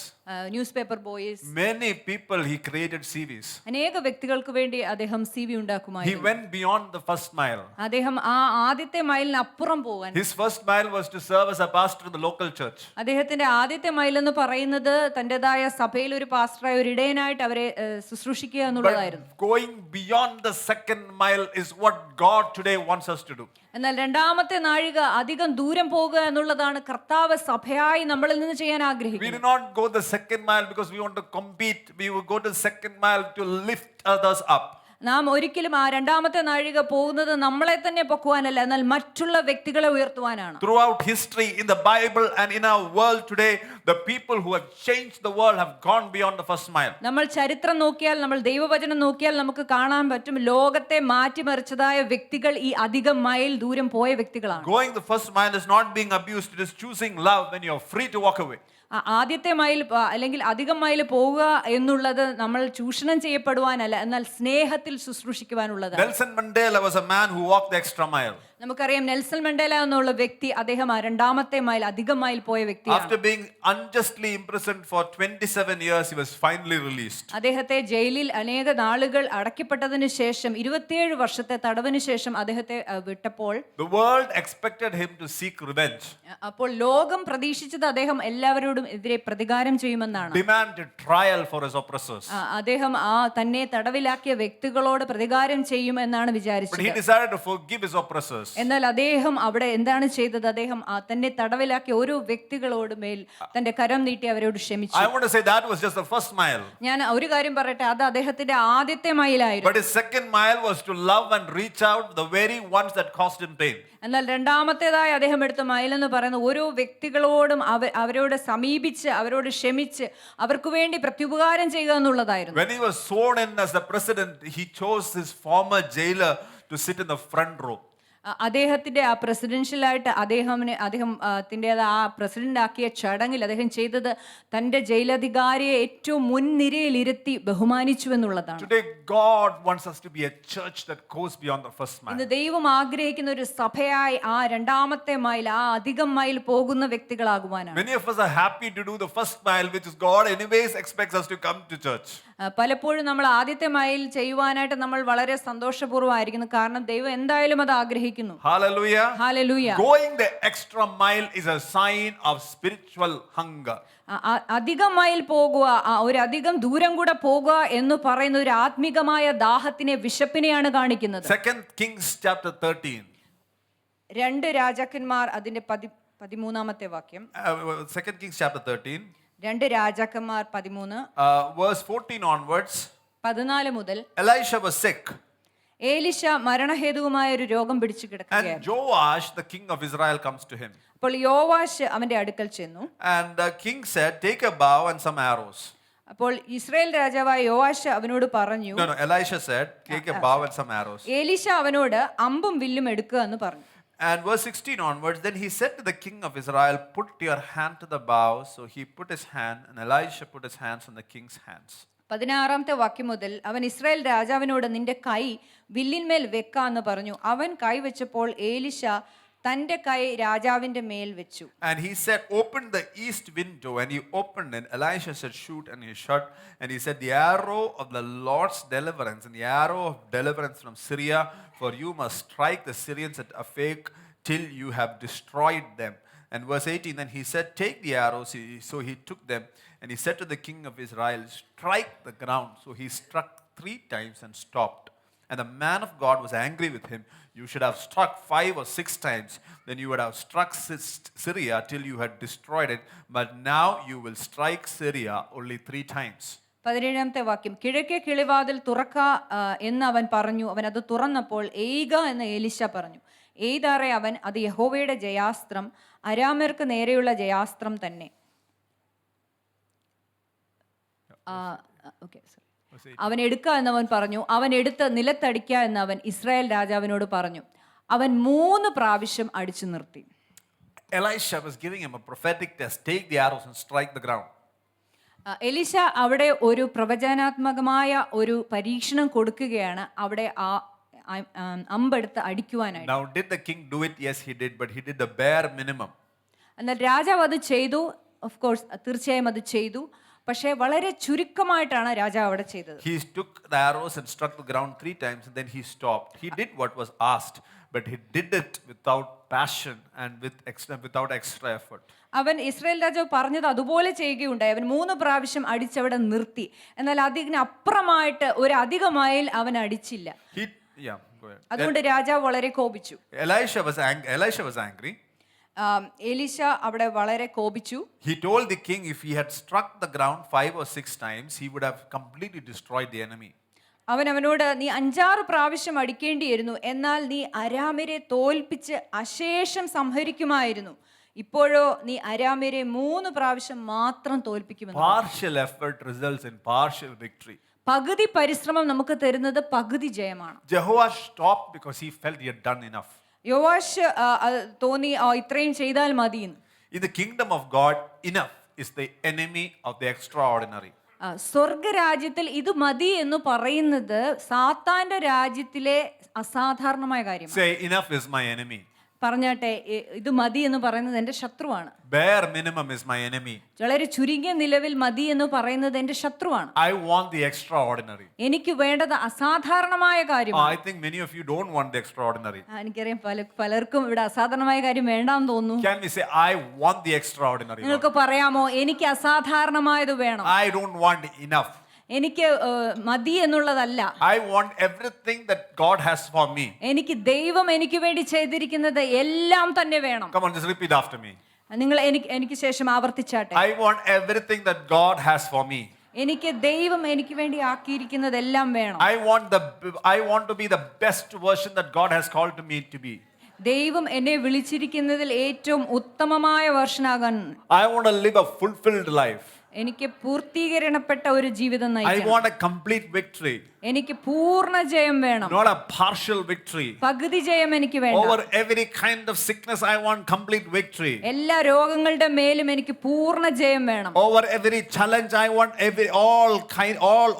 News paper boys, Many people he created CVs. അനേക വ്യക്തികൾക്ക് വേണ്ടി അദ്ദേഹം CV He ഉണ്ടാക്കുമായിരുന്നു. went beyond the first mile. അദ്ദേഹം ആ ആദ്യത്തെ മൈലിന് അപ്പുറം പോകാൻ, His first mile was to serve as a pastor in the local church. അദ്ദേഹത്തിന്റെ ആദ്യത്തെ മൈൽ എന്ന് പറയുന്നത് തന്റേതായ സഭയിൽ ഒരു പാസ്റ്ററായ ഒരു ഇടയനായിട്ട് അവരെ ശുശ്രൂഷിക്കുക എന്നുള്ളതായിരുന്നു. But going beyond the second mile is what God today wants us to do. എന്നാൽ രണ്ടാമത്തെ നാഴിക അധികം ദൂരം പോകുക എന്നുള്ളതാണ് കർത്താവ് സഭയായി നമ്മളിൽ നിന്ന് ചെയ്യാൻ We ആഗ്രഹിക്കുന്നത്. do not go the second mile because we want to compete. We will go to the second mile to lift others up. നാം ഒരിക്കലും ആ രണ്ടാമത്തെ നാഴിക പോകുന്നത് നമ്മളെ തന്നെ പൊക്കുവാനല്ല, എന്നാൽ മറ്റുള്ള വ്യക്തികളെ ഉയർത്തുവാനാണ്. Throughout history, in the Bible and in our world today, the people who have changed the world have gone beyond the first mile. നമ്മൾ ചരിത്രം നോക്കിയാൽ, നമ്മൾ ദൈവവചനം നോക്കിയാൽ നമുക്ക് കാണാൻ പറ്റും, ലോകത്തെ മാറ്റിമറിച്ചതായ വ്യക്തികൾ ഈ അധികം മൈൽ ദൂരം പോയ വ്യക്തികളാണ്. Going the first mile is not being abused. It is choosing love when you are free to walk away. ആദ്യത്തെ മൈൽ അല്ലെങ്കിൽ അധികം മൈൽ പോവുക എന്നുള്ളത് നമ്മൾ ചൂഷണം ചെയ്യപ്പെടുവാനല്ല, എന്നാൽ സ്നേഹത്തിൽ ശുശ്രൂഷിക്കുവാനുള്ളതാണ്. Nelson Mandela was a man who walked the extra mile. നമുക്കറിയാം നെൽസൺ മണ്ടേല എന്നുള്ള വ്യക്തി, അദ്ദേഹം ആ രണ്ടാമത്തെ മൈൽ, അധികം മൈൽ പോയ വ്യക്തിയാണ്. After being unjustly imprisoned for 27 years, he was finally released. അദ്ദേഹത്തെ ജയിലിൽ അനേക നാളുകൾ അടയ്ക്കപ്പെട്ടതിന് ശേഷം 27 വർഷത്തെ തടവിന് ശേഷം അദ്ദേഹത്തെ വിട്ടപ്പോൾ The world expected him to seek revenge. അപ്പോൾ ലോകം പ്രതീക്ഷിച്ചത് അദ്ദേഹം എല്ലാവരോടും എതിരെ പ്രതികാരം ചെയ്യുമെന്നാണ്. Demanded trial for his oppressors. അദ്ദേഹം ആ തന്നെ തടവിലാക്കിയ വ്യക്തികളോട് പ്രതികാരം ചെയ്യുമെന്നാണ് But he വിചാരിച്ചത്. decided to forgive his oppressors. എന്നാൽ അദ്ദേഹം അവിടെ എന്താണ് ചെയ്തത്? അദ്ദേഹം തന്നെ തടവിലാക്കിയ ഓരോ വ്യക്തികളോട് മേൽ തന്റെ കരം നീട്ടി അവരോട് ക്ഷമിച്ചു. I want to say that was just the first mile. ഞാൻ ഒരു കാര്യം പറയട്ടെ, അത് അദ്ദേഹത്തിന്റെ ആദ്യത്തെ മൈലായിരുന്നു. But his second mile was to love and reach out the very ones that caused him pain. എന്നാൽ രണ്ടാമത്തേതായി അദ്ദേഹം എടുത്ത മൈൽ എന്ന് പറയുന്ന ഓരോ വ്യക്തികളോടും അവരോട് സമീപിച്ച് അവരോട് ക്ഷമിച്ച് അവർക്ക് വേണ്ടി പ്രത്യുപകാരം ചെയ്യുക എന്നുള്ളതായിരുന്നു. When he was sworn in as the president, he chose his former jailer to sit in the front row. അദ്ദേഹത്തിന്റെ ആ പ്രസിഡൻഷ്യലായിട്ട് അദ്ദേഹത്തിന്റെ ആ പ്രസിഡന്റ് ആക്കിയ ചടങ്ങിൽ അദ്ദേഹം ചെയ്തത് തന്റെ ജയിലധികാരിയെ ഏറ്റവും മുൻനിരയിൽ ഇരുത്തി ബഹുമാനിച്ചു എന്നുള്ളതാണ്. Today God wants us to be a church that goes beyond the first mile. ഇന്ന് ദൈവം ആഗ്രഹിക്കുന്ന ഒരു സഭയായി ആ രണ്ടാമത്തെ മൈൽ, ആ അധികം മൈൽ പോകുന്ന വ്യക്തികളാകുവാനാണ്. Many of us are happy to do the first mile, which is God anyways expects us to come to church. പലപ്പോഴും നമ്മൾ ആദ്യത്തെ മൈൽ ചെയ്യുവാനായിട്ട് നമ്മൾ വളരെ സന്തോഷപൂർവ്വമായിരിക്കുന്നു, കാരണം ദൈവം എന്തായാലും അത് ആഗ്രഹിക്കുന്നു. Hallelujah. Hallelujah. Going the extra mile is a sign of spiritual hunger. അധികം മൈൽ പോകുക, ഒരു അധികം ദൂരം കൂടെ പോകുക എന്ന് പറയുന്ന ഒരു ആത്മീകമായ ദാഹത്തിനെ, വിശപ്പിനെയാണ് കാണിക്കുന്നത്. 2 Kings chapter 13. 2 രാജാക്കന്മാർ അതിന്റെ 13-ാമത്തെ വാക്യം. 2 Kings chapter 13. 2 രാജാക്കന്മാർ 13 verse 14 onwards. 14 മുതൽ. Elisha was sick. ഏലിശ മരണഹേതുവുമായ ഒരു രോഗം പിടിച്ചു And കിടക്കുകയായിരുന്നു. Joash, the king of Israel, comes to him. അപ്പോൾ യോവാശ് അവന്റെ അടുക്കൽ ചെന്നു. And the king said, take a bow and some arrows. അപ്പോൾ ഇസ്രായേൽ രാജാവായ യോവാശ് അവനോട് പറഞ്ഞു. No, Elisha said, take a bow and some arrows. Elisha അവനോട് അമ്പും വില്ലും എടുക്കുക എന്ന് പറഞ്ഞു. And verse 16 onwards, then he said to the king of Israel, put your hand to the bow. So he put his hand, and Elisha put his hands on the king's hands. 16-ാമത്തെ വാക്യം മുതൽ അവൻ Israel രാജാവിനോട് നിന്റെ കൈ വില്ലിന്മേൽ വെക്കാന്ന് പറഞ്ഞു. അവൻ കൈ വെച്ചപ്പോൾ ഏലിശ തന്റെ കൈ രാജാവിന്റെ മേൽ വെച്ചു. And he said, open the east window. And he opened, and Elisha said, shoot, and he shot. And he said, the arrow of the Lord's deliverance, and the arrow of deliverance from Syria, for you must strike the Syrians at Aphek till you have destroyed them. And verse 18, then he said, take the arrows. So he took them, and he said to the king of Israel, strike the ground. So he struck 3 times and stopped. And the man of God was angry with him. You should have struck 5 or 6 times. Then you would have struck Syria till you had destroyed it. But now you will strike Syria only 3 times. 17-ാമത്തെ വാക്യം. കിഴക്കേ കിളിവാതിൽ തുറക്ക എന്ന് അവൻ പറഞ്ഞു. അവൻ അത് തുറന്നപ്പോൾ എയ്ക എന്ന് ഏലിശ പറഞ്ഞു. എയ്താറെ അവൻ, അത് യഹോവയുടെ ജയാസ്ത്രം, അരാമ്യർക്ക് നേരെയുള്ള ജയാസ്ത്രം തന്നെ. അവൻ എടുക്ക എന്നവൻ പറഞ്ഞു. അവൻ എടുത്ത് നിലത്തടിക്ക എന്നവൻ ഇസ്രായേൽ രാജാവിനോട് പറഞ്ഞു. അവൻ 3 പ്രാവശ്യം അടിച്ചു നിർത്തി. Elisha was giving him a prophetic test. Take the arrows and strike the ground. Elisha അവിടെ ഒരു പ്രവചനാത്മകമായ ഒരു പരീക്ഷണം കൊടുക്കുകയാണ്, അവിടെ അമ്പെടുത്ത് അടിക്കുവാനായിട്ട്. Now did the king do it? Yes, he did, but he did the bare minimum. എന്നാൽ രാജാവ് അത് ചെയ്തു. ഓഫ് കോഴ്സ് തീർച്ചയായും അത് ചെയ്തു. പക്ഷേ വളരെ ചുരുക്കമായിട്ടാണ് രാജാവ് അവിടെ ചെയ്തത്. He took the arrows and struck the ground 3 times and then he stopped. He did what was asked, but he did it without passion and without extra effort. അവൻ ഇസ്രായേൽ രാജാവ് പറഞ്ഞത് അതുപോലെ ചെയ്യുകയുണ്ടായി. അവൻ 3 പ്രാവശ്യം അടിച്ചവിടെ നിർത്തി. എന്നാൽ അതിനപ്പുറമായിട്ട് ഒരു അധിക മൈൽ അവൻ അടിച്ചില്ല. Go ahead. അതുകൊണ്ട് രാജാവ് വളരെ കോപിച്ചു. Elisha was angry. എലീശ അവിടെ വളരെ കോപിച്ചു. He told the king if he had struck the ground 5 or 6 times, he would have completely destroyed the enemy. അവനോട് നീ 5-6 പ്രാവശ്യം അടിക്കേണ്ടിയിരുന്നു, എന്നാൽ നീ അരാമ്യരെ തോൽപ്പിച്ച് അശേഷം സംഹരിക്കുമായിരുന്നു. ഇപ്പോഴോ നീ അരാമ്യരെ 3 പ്രാവശ്യം മാത്രം തോൽപ്പിക്കുമെന്ന്. Partial effort results in partial victory. പകുതി പരിശ്രമം നമുക്ക് തരുന്നത് പകുതി ജയമാണ്. Jehoash stopped because he felt he had done enough. യോവാശ് തോന്നി ഇത്രയും ചെയ്താൽ മതി. In the kingdom of God, enough is the enemy of the extraordinary. സ്വർഗരാജ്യത്തിൽ ഇത് മതി എന്ന് പറയുന്നത് സാത്താന്റെ രാജ്യത്തിലെ അസാധാരണമായ കാര്യമാണ്. Say, enough is my enemy. പറഞ്ഞാട്ടെ, ഇത് മതി എന്ന് പറയുന്നത് എന്റെ ശത്രുവാണ്. Bare minimum is my enemy. വളരെ ചുരുങ്ങിയ നിലവിൽ മതി എന്ന് പറയുന്നത് എന്റെ ശത്രുവാണ്. I want the extraordinary. എനിക്ക് വേണ്ടത് അസാധാരണമായ കാര്യമാണ്. I think many of you don't want the extraordinary. എനിക്കറിയാം പലർക്കും ഇവിടെ അസാധാരണമായ കാര്യം വേണ്ടാന്ന് തോന്നുന്നു. Can we say, I want the extraordinary? നിങ്ങൾക്ക് പറയാമോ, എനിക്ക് അസാധാരണമായത് വേണം. I don't want enough. എനിക്ക് മതി എന്നുള്ളതല്ല. I want everything that God has for me. എനിക്ക് ദൈവം എനിക്ക് വേണ്ടി ചെയ്തിരിക്കുന്നത് എല്ലാം തന്നെ വേണം. Come on, just repeat after me. നിങ്ങൾ എനിക്ക് ശേഷം ആവർത്തിച്ചാട്ടെ. I want everything that God has for me. എനിക്ക് ദൈവം എനിക്ക് വേണ്ടി ആക്കിയിരിക്കുന്നതെല്ലാം വേണം. I want to be the best version that God has called to me to be. ദൈവം എന്നെ വിളിച്ചിരിക്കുന്നതിൽ ഏറ്റവും ഉത്തമമായ വെർഷനാകാൻ. I want to live a fulfilled life. എനിക്ക് പൂർത്തീകരണപ്പെട്ട ഒരു ജീവിതം I നയിക്കണം. want a complete victory. എനിക്ക് പൂർണ്ണ ജയം വേണം, Not a partial victory. പകുതി ജയം എനിക്ക് വേണ്ട. Over every kind of sickness, I want complete victory. എല്ലാ രോഗങ്ങളുടെ മേലും എനിക്ക് പൂർണ്ണ ജയം വേണം. Over every challenge, I want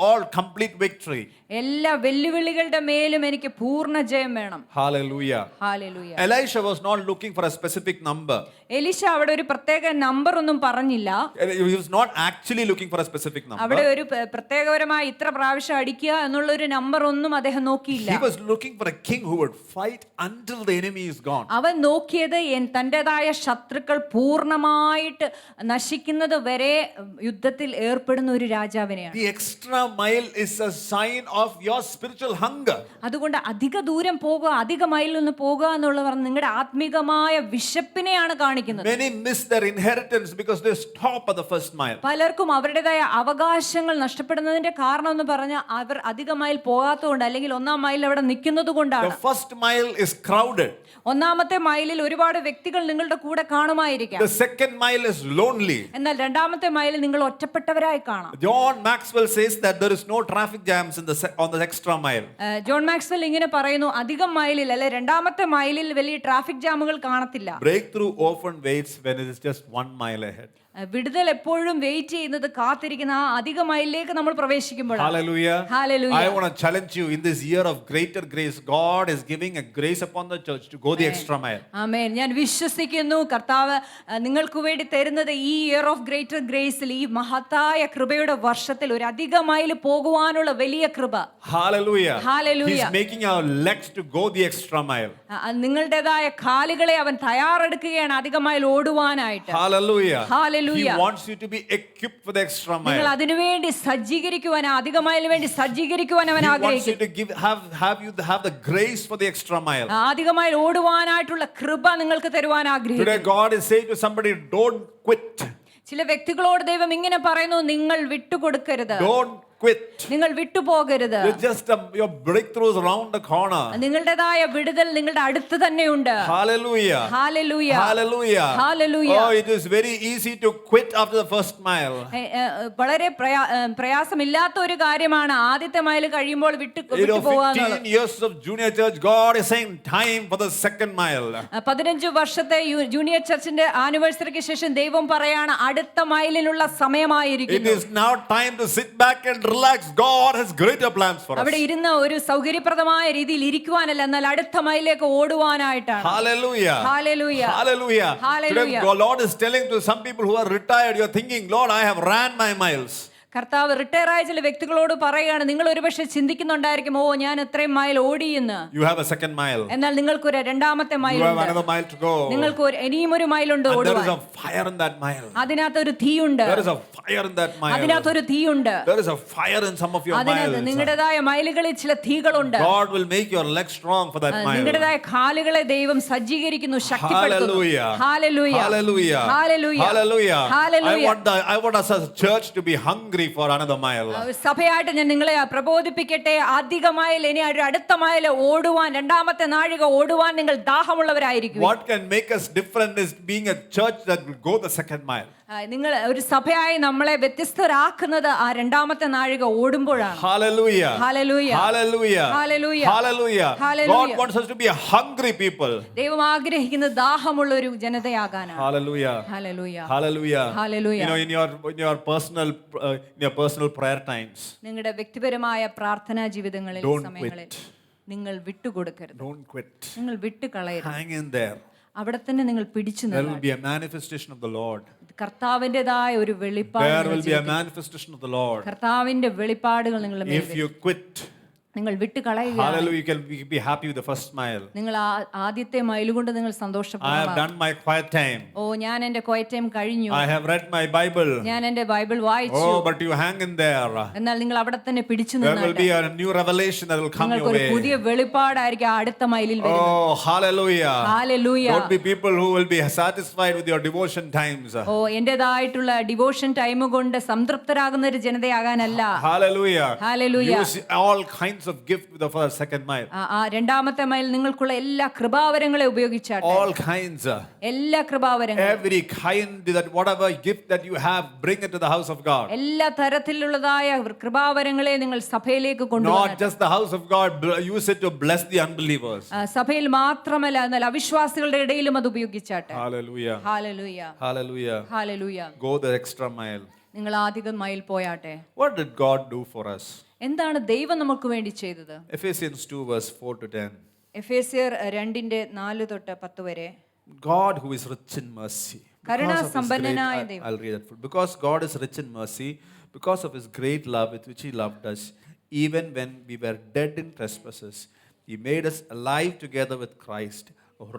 all complete victory. എല്ലാ വെല്ലുവിളികളുടെ മേലും എനിക്ക് പൂർണ്ണ ജയം വേണം. Hallelujah. Hallelujah. Elisha was not looking for a specific number. എലീശ അവിടെ ഒരു പ്രത്യേക നമ്പർ ഒന്നും പറഞ്ഞില്ല. He was not actually looking for a specific number. അവിടെ ഒരു പ്രത്യേകപരമായ ഇത്ര പ്രാവശ്യം അടിക്കുക എന്നുള്ള ഒരു നമ്പർ ഒന്നും അദ്ദേഹം നോക്കിയില്ല. He was looking for a king who would fight until the enemy is gone. അവൻ നോക്കിയത് തന്റേതായ ശത്രുക്കൾ പൂർണ്ണമായിട്ട് നശിക്കുന്നത് വരെ യുദ്ധത്തിൽ ഏർപ്പെടുന്ന ഒരു രാജാവിനെയാണ്. The extra mile is a sign of your spiritual hunger. അതുകൊണ്ട് അധിക ദൂരം പോകുക, അധിക മൈലിൽ നിന്ന് പോകുക എന്നുള്ളത് നിങ്ങളുടെ ആത്മീകമായ വിശപ്പിനെയാണ് കാണിക്കുന്നത്. Many miss their inheritance because they stop at the first mile. പലർക്കും അവരുടേതായ അവകാശങ്ങൾ നഷ്ടപ്പെടുന്നതിന്റെ കാരണം എന്ന് പറഞ്ഞാൽ അവർ അധിക മൈൽ പോകാത്തതുകൊണ്ട്, അല്ലെങ്കിൽ 1-ാം മൈൽ അവിടെ നിൽക്കുന്നത് കൊണ്ടാണ്. The first mile is crowded. 1-ാമത്തെ മൈലിൽ ഒരുപാട് വ്യക്തികൾ നിങ്ങളുടെ കൂടെ കാണുമായിരിക്കാം. The second mile is lonely. എന്നാൽ 2-ാമത്തെ മൈലിൽ നിങ്ങൾ ഒറ്റപ്പെട്ടവരായി കാണാം. John Maxwell says that there is no traffic jams on the extra mile. John Maxwell ഇങ്ങനെ പറയുന്നു, അധികം മൈലിൽ അല്ലെ 2-ാമത്തെ മൈലിൽ വലിയ ട്രാഫിക് ജാമുകൾ കാണത്തില്ല. Breakthrough often waits when it is just 1 mile ahead. വിടുതൽ എപ്പോഴും വെയിറ്റ് ചെയ്യുന്നത് കാത്തിരിക്കുന്ന ആ അധിക മൈലിലേക്ക് നമ്മൾ പ്രവേശിക്കുമ്പോഴാണ്. Hallelujah. Hallelujah. I want to challenge you in this year of greater grace. God is giving a grace upon the church to go the extra mile. ആമേൻ. ഞാൻ വിശ്വസിക്കുന്നു കർത്താവ് നിങ്ങൾക്ക് വേണ്ടി തരുന്നത് ഈ ഇയർ ഓഫ് ഗ്രേറ്റർ ഗ്രേസിൽ, ഈ മഹത്തായ കൃപയുടെ വർഷത്തിൽ ഒരു അധിക മൈൽ പോകുവാനുള്ള വലിയ കൃപ. Hallelujah. Hallelujah. He's making our legs to go the extra mile. നിങ്ങളുടേതായ കാലുകളെ അവൻ തയ്യാറെടുക്കുകയാണ് അധിക mile ഓടുവാനായിട്ട്. Hallelujah. Hallelujah. He wants you to be equipped for the extra mile. നിങ്ങൾ അതിനുവേണ്ടി സജ്ജീകരിക്കുവാൻ, അധിക മൈലിന് വേണ്ടി സജ്ജീകരിക്കുവാൻ അവൻ He wants you ആഗ്രഹിക്കുന്നു. to have the grace for the extra mile. അധിക മൈൽ ഓടുവാനായിട്ടുള്ള കൃപ നിങ്ങൾക്ക് തരുവാൻ Today ആഗ്രഹിക്കുന്നു. God is saying to somebody, don't quit. ചില വ്യക്തികളോട് ദൈവം ഇങ്ങനെ പറയുന്നു, നിങ്ങൾ വിട്ടുകൊടുക്കരുത്, Don't quit. നിങ്ങൾ വിട്ടുപോകരുത്. Your breakthrough is around the corner. നിങ്ങളുടേതായ വിടുതൽ നിങ്ങളുടെ അടുത്ത് തന്നെയുണ്ട്. Hallelujah. Hallelujah. Hallelujah. Hallelujah. Oh, it is very easy to quit after the first mile. വളരെ പ്രയാസമില്ലാത്ത ഒരു കാര്യമാണ് ആദ്യത്തെ മൈൽ കഴിയുമ്പോൾ വിട്ടുപോകുക. 15 years of junior church, God is saying time for the second mile. 15 വർഷത്തെ ജൂനിയർ ചർച്ചിന്റെ ആനിവേഴ്സറിക്ക് ശേഷം ദൈവം പറയാണ് അടുത്ത മൈലിനുള്ള സമയമായിരിക്കുന്നു. It is now time to sit back and relax. God has greater plans for us. അവിടെ ഇരുന്ന് ഒരു സൗകര്യപ്രദമായ രീതിയിൽ ഇരിക്കുവാനല്ല, എന്നാൽ അടുത്ത മൈലിലേക്ക് ഓടുവാനായിട്ടാണ്. Hallelujah. Hallelujah. Hallelujah. Hallelujah. Today, the Lord is telling to some people who are retired, you are thinking, Lord, I have ran my miles. കർത്താവ് retire ആയ ചില വ്യക്തികളോട് പറയുകയാണ്, നിങ്ങൾ ഒരുപക്ഷെ ചിന്തിക്കുന്നുണ്ടായിരിക്കും, ഓ ഞാൻ എത്രയും മൈൽ ഓടിയെന്ന്. You have a second mile. എന്നാൽ നിങ്ങൾക്കൊരു രണ്ടാമത്തെ മൈൽ You have ഉണ്ട്. another mile to go. നിങ്ങൾക്ക് ഇനിയും ഒരു മൈലുണ്ട് And there ഓടുവാൻ. is a fire in that mile. അതിനകത്തൊരു തീയുണ്ട്. There is a fire in that mile. അതിനകത്തൊരു തീയുണ്ട്. There is a fire in some of your അതിനകത്ത് miles. നിങ്ങളുടേതായ മൈലുകളിൽ ചില തീകളുണ്ട്. God will make your legs strong for that mile. നിങ്ങളുടേതായ കാലുകളെ ദൈവം സജ്ജീകരിക്കുന്നു, ശക്തിപ്പെടുത്തുന്നു. Hallelujah. Hallelujah. Hallelujah. Hallelujah. Hallelujah. Hallelujah. I want us as a church to be hungry for another mile. സഭയായിട്ട് ഞാൻ നിങ്ങളെ പ്രബോധിപ്പിക്കട്ടെ, അധിക mile, ഇനി അടുത്ത മൈൽ ഓടുവാൻ, രണ്ടാമത്തെ നാഴിക ഓടുവാൻ നിങ്ങൾ ദാഹമുള്ളവരായിരിക്കും. What can make us different is being a church that will go the second mile. നിങ്ങൾ ഒരു സഭയായി നമ്മളെ വ്യത്യസ്തരാക്കുന്നത് ആ രണ്ടാമത്തെ നാഴിക ഓടുമ്പോഴാണ്. Hallelujah. Hallelujah. Hallelujah. Hallelujah. Hallelujah. Hallelujah. God wants us to be hungry people. ദൈവം ആഗ്രഹിക്കുന്നത് ദാഹമുള്ള ഒരു ജനതയാകാനാണ്. Hallelujah. Hallelujah. Hallelujah. Hallelujah. You know, in your personal prayer times, നിങ്ങളുടെ വ്യക്തിപരമായ പ്രാർത്ഥനാ ജീവിതങ്ങളിൽ, Don't സമയങ്ങളിൽ quit. നിങ്ങൾ വിട്ടുകൊടുക്കരുത്. don't quit. നിങ്ങൾ വിട്ടുകളയരുത്. Hang in there. അവിടെ തന്നെ നിങ്ങൾ പിടിച്ചു There will നിന്നാൽ be a manifestation of the Lord. കർത്താവിൻ്റെതായ ഒരു വെളിപ്പാട്, There will be a manifestation of the Lord. കർത്താവിന്റെ വെളിപ്പാടുകൾ നിങ്ങളുടെ മേൽ If you quit, നിങ്ങൾ വിട്ടുകളയുക. hallelujah, you can be happy with the first mile. നിങ്ങൾ ആദ്യത്തെ മൈൽ കൊണ്ട് നിങ്ങൾ I have സന്തോഷപ്പെടുക. done my quiet time. ഓ ഞാൻ എന്റെ ക്വയറ്റ് ടൈം കഴിഞ്ഞു, I have read my Bible. ഞാൻ എന്റെ ബൈബിൾ വായിച്ചു. Oh, but you hang in there. എന്നാൽ നിങ്ങൾ അവിടെ തന്നെ പിടിച്ചു There will നിന്നാട്ടെ. be a new revelation that will come your നിങ്ങൾക്കൊരു way. പുതിയ വെളിപ്പാടായിരിക്കും അടുത്ത മൈലിൽ വരുന്നത്. Oh, hallelujah. Hallelujah. Don't be people who will be satisfied with your devotion times. ഓ എന്റേതായിട്ടുള്ള ഡിവോഷൻ ടൈം കൊണ്ട് സംതൃപ്തരാകുന്ന ഒരു ജനതയാകാനല്ല. Hallelujah. Hallelujah. Use all kinds of gift with the second mile. ആ രണ്ടാമത്തെ മൈൽ നിങ്ങൾക്കുള്ള എല്ലാ കൃപാവരങ്ങളെ ഉപയോഗിച്ചാട്ടെ. All kinds. എല്ലാ കൃപാവരങ്ങളും, Every kind, that whatever gift that you have, bring it to the house of God. എല്ലാ തരത്തിലുള്ളതായ കൃപാവരങ്ങളെ നിങ്ങൾ സഭയിലേക്ക് കൊണ്ടുപോകണം. Not just the house of God, use it to bless the unbelievers. സഭയിൽ മാത്രമല്ല, എന്നാൽ അവിശ്വാസികളുടെ ഇടയിലും അത് ഉപയോഗിച്ചാട്ടെ. Hallelujah. Hallelujah. Hallelujah. Hallelujah. Go the extra mile. നിങ്ങൾ അധികം mile പോയാട്ടെ. What did God do for us? എന്താണ് ദൈവം നമുക്ക് വേണ്ടി ചെയ്തത്? Ephesians 2 verse 4 to 10. എഫേസ്യർ 2:4 തൊട്ട് 10 വരെ. God who is rich in mercy. കരുണാസമ്പന്നനായ ദൈവം. I'll read that. Because God is rich in mercy, because of his great love with which he loved us, even when we were dead in trespasses, he made us alive together with Christ,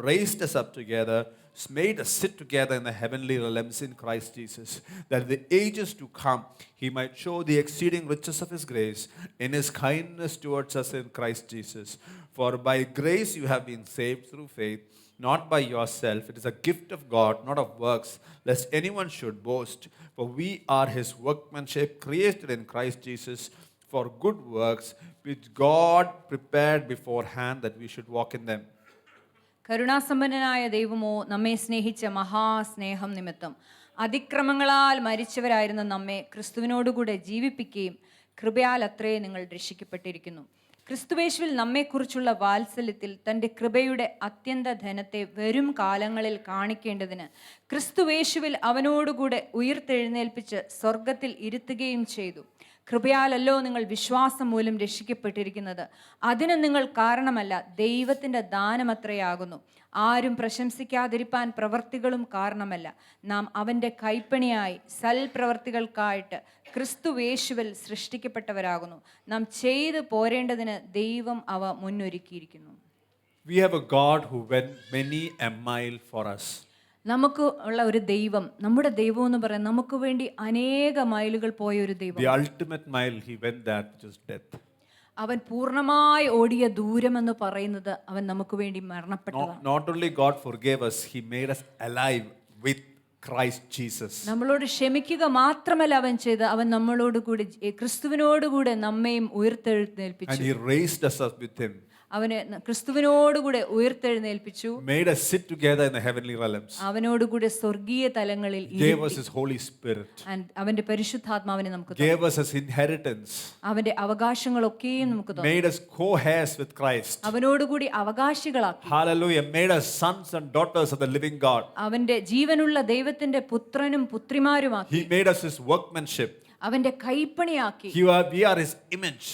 raised us up together, made us sit together in the heavenly realms in Christ Jesus, that in the ages to come he might show the exceeding riches of his grace in his kindness towards us in Christ Jesus. For by grace you have been saved through faith, not by yourself. It is a gift of God, not of works, lest anyone should boast. For we are his workmanship, created in Christ Jesus for good works, which God prepared beforehand that we should walk in them. കരുണാസമ്പന്നനായ ദൈവമോ നമ്മെ സ്നേഹിച്ച മഹാസ്നേഹം നിമിത്തം അതിക്രമങ്ങളാൽ മരിച്ചവരായിരുന്ന നമ്മെ ക്രിസ്തുവിനോടുകൂടെ ജീവിപ്പിക്കുകയും കൃപയാൽ അത്രേ നിങ്ങൾ രക്ഷിക്കപ്പെട്ടിരിക്കുന്നു. ക്രിസ്തുവേശുവിൽ നമ്മെക്കുറിച്ചുള്ള വാത്സല്യത്തിൽ തൻ്റെ കൃപയുടെ അത്യന്ത ധനത്തെ വരും കാലങ്ങളിൽ കാണിക്കേണ്ടതിന് ക്രിസ്തുവേശുവിൽ അവനോടുകൂടെ ഉയിർത്തെഴുന്നേൽപ്പിച്ച് സ്വർഗത്തിൽ ഇരുത്തുകയും ചെയ്തു. കൃപയാലല്ലോ നിങ്ങൾ വിശ്വാസം മൂലം രക്ഷിക്കപ്പെട്ടിരിക്കുന്നത്. അതിന് നിങ്ങൾ കാരണമല്ല, ദൈവത്തിൻ്റെ ദാനമത്രയാകുന്നു. ആരും പ്രശംസിക്കാതിരിപ്പാൻ പ്രവർത്തികളും കാരണമല്ല. നാം അവൻ്റെ കൈപ്പണിയായി സൽപ്രവർത്തികൾക്കായിട്ട് ക്രിസ്തുവേശുവിൽ സൃഷ്ടിക്കപ്പെട്ടവരാകുന്നു. നാം ചെയ്തു പോരേണ്ടതിന് ദൈവം അവ മുന്നൊരുക്കിയിരിക്കുന്നു. We have a God who went many a mile for us. നമുക്ക് ഉള്ള ഒരു ദൈവം, നമ്മുടെ ദൈവം എന്ന് പറയാൻ നമുക്ക് വേണ്ടി അനേക മൈലുകൾ പോയ ഒരു ദൈവം. The ultimate mile he went that which is death. അവൻ പൂർണ്ണമായി ഓടിയ ദൂരം എന്ന് പറയുന്നത് അവൻ നമുക്ക് വേണ്ടി മരണപ്പെട്ടതാണ്. Not only God forgave us, he made us alive with Christ Jesus. നമ്മളോട് ക്ഷമിക്കുക മാത്രമല്ല അവൻ ചെയ്ത്, അവൻ നമ്മളോട് കൂടി ക്രിസ്തുവിനോടുകൂടെ നമ്മയും ഉയർത്തെഴുന്നേൽപ്പിച്ചു. And he raised us up with him. അവനെ ക്രിസ്തുവിനോടുകൂടെ ഉയർത്തെഴുന്നേൽപ്പിച്ചു. Made us sit together in the heavenly realms. അവനോടുകൂടെ സ്വർഗീയ തലങ്ങളിൽ Gave us his Holy Spirit. അവന്റെ പരിശുദ്ധാത്മാവിനെ നമുക്ക് തന്നു. Gave us his inheritance. അവന്റെ അവകാശങ്ങളൊക്കെയും നമുക്ക് തന്നു. Made us co-heirs with Christ. അവനോടുകൂടി അവകാശികളാക്കി. Hallelujah. Made us sons and daughters of the living God. അവന്റെ ജീവനുള്ള ദൈവത്തിന്റെ പുത്രനും പുത്രിമാരുമാക്കി. He made us his workmanship. അവന്റെ കൈപ്പണിയാക്കി. We are his image.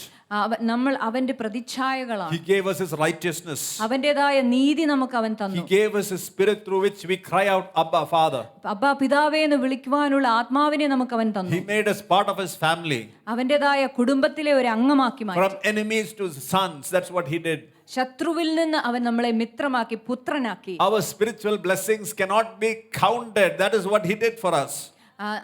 നമ്മൾ അവന്റെ പ്രതിച്ഛായകളാണ്. He gave us his righteousness. അവന്റേതായ നീതി നമുക്ക് അവൻ He തന്നു. gave us his spirit through which we cry out, Abba, Father. അബ്ബാ പിതാവേ എന്ന് വിളിക്കുവാനുള്ള ആത്മാവിനെ നമുക്ക് അവൻ തന്നു. He made us part of his family. അവന്റേതായ കുടുംബത്തിലെ ഒരു അംഗമാക്കി മാറ്റി. From enemies to sons, that's what he did. ശത്രുവിൽ നിന്ന് അവൻ നമ്മളെ മിത്രമാക്കി, പുത്രനാക്കി. Our spiritual blessings cannot be counted. That is what he did for us.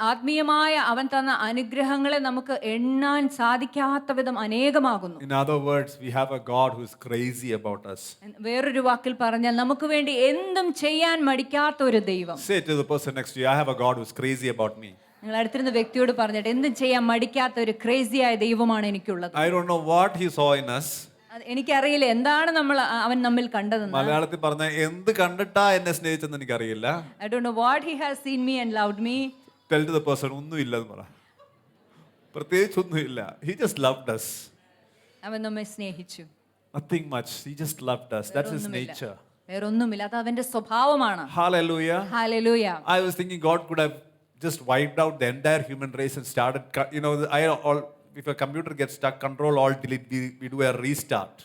ആത്മീയമായ അവൻ തന്ന അനുഗ്രഹങ്ങളെ നമുക്ക് എണ്ണാൻ സാധിക്കാത്ത വിധം അനേകമാകുന്നു. In other words, we have a God who is crazy about us. വേറൊരു വാക്കിൽ പറഞ്ഞാൽ നമുക്ക് വേണ്ടി എന്തും ചെയ്യാൻ മടിക്കാത്ത ഒരു ദൈവം. Say to the person next to you, I have a God who is crazy about me. നിങ്ങൾ അടുത്തിരുന്ന വ്യക്തിയോട് പറഞ്ഞിട്ട് എന്തും ചെയ്യാൻ മടിക്കാത്ത ഒരു ക്രേസിയായ ദൈവമാണ് എനിക്കുള്ളത്. I don't know what he saw in us. എനിക്കറിയില്ല എന്താണ് അവൻ നമ്മിൽ കണ്ടതെന്ന്. മലയാളത്തിൽ പറഞ്ഞ എന്ത് കണ്ടിട്ടാ എന്നെ സ്നേഹിച്ചെന്ന് എനിക്കറിയില്ല. I don't know what he has seen me and loved me. Tell to the person, ഒന്നുമില്ലെന്ന് പറ. പ്രത്യേകിച്ച് ഒന്നുമില്ല. He just loved us. അവൻ നമ്മെ സ്നേഹിച്ചു. Nothing much. He just loved us. That's his nature. വേറൊന്നുമില്ല, അത് അവന്റെ സ്വഭാവമാണ്. Hallelujah. Hallelujah. I was thinking God could have just wiped out the entire human race and started, if a computer gets stuck, control alt delete, we do a restart.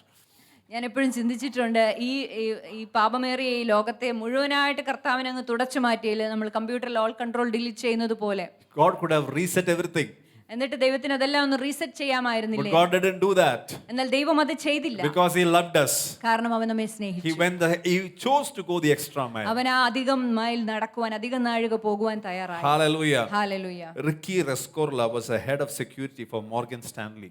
ഞാൻ എപ്പോഴും ചിന്തിച്ചിട്ടുണ്ട്, ഈ പാപമേറിയ ഈ ലോകത്തെ മുഴുവനായിട്ട് കർത്താവിനെ അങ്ങ് തുടച്ചു മാറ്റിയില്ല, നമ്മൾ കമ്പ്യൂട്ടറിൽ ഓൾ കൺട്രോൾ ഡിലീറ്റ് ചെയ്യുന്നത് പോലെ. God could have reset everything. എന്നിട്ട് ദൈവത്തിന് അതെല്ലാം ഒന്ന് reset ചെയ്യാമായിരുന്നില്ലേ? But God didn't do that. എന്നാൽ ദൈവം അത് ചെയ്തില്ല. Because he loved us. കാരണം അവൻ നമ്മെ സ്നേഹിച്ചു. He chose to go the extra mile. അവൻ ആ അധികം മൈൽ നടക്കുവാൻ, അധികം നാഴിക പോകുവാൻ തയ്യാറായി. Hallelujah. Hallelujah. Ricky Rescorla was a head of security for Morgan Stanley.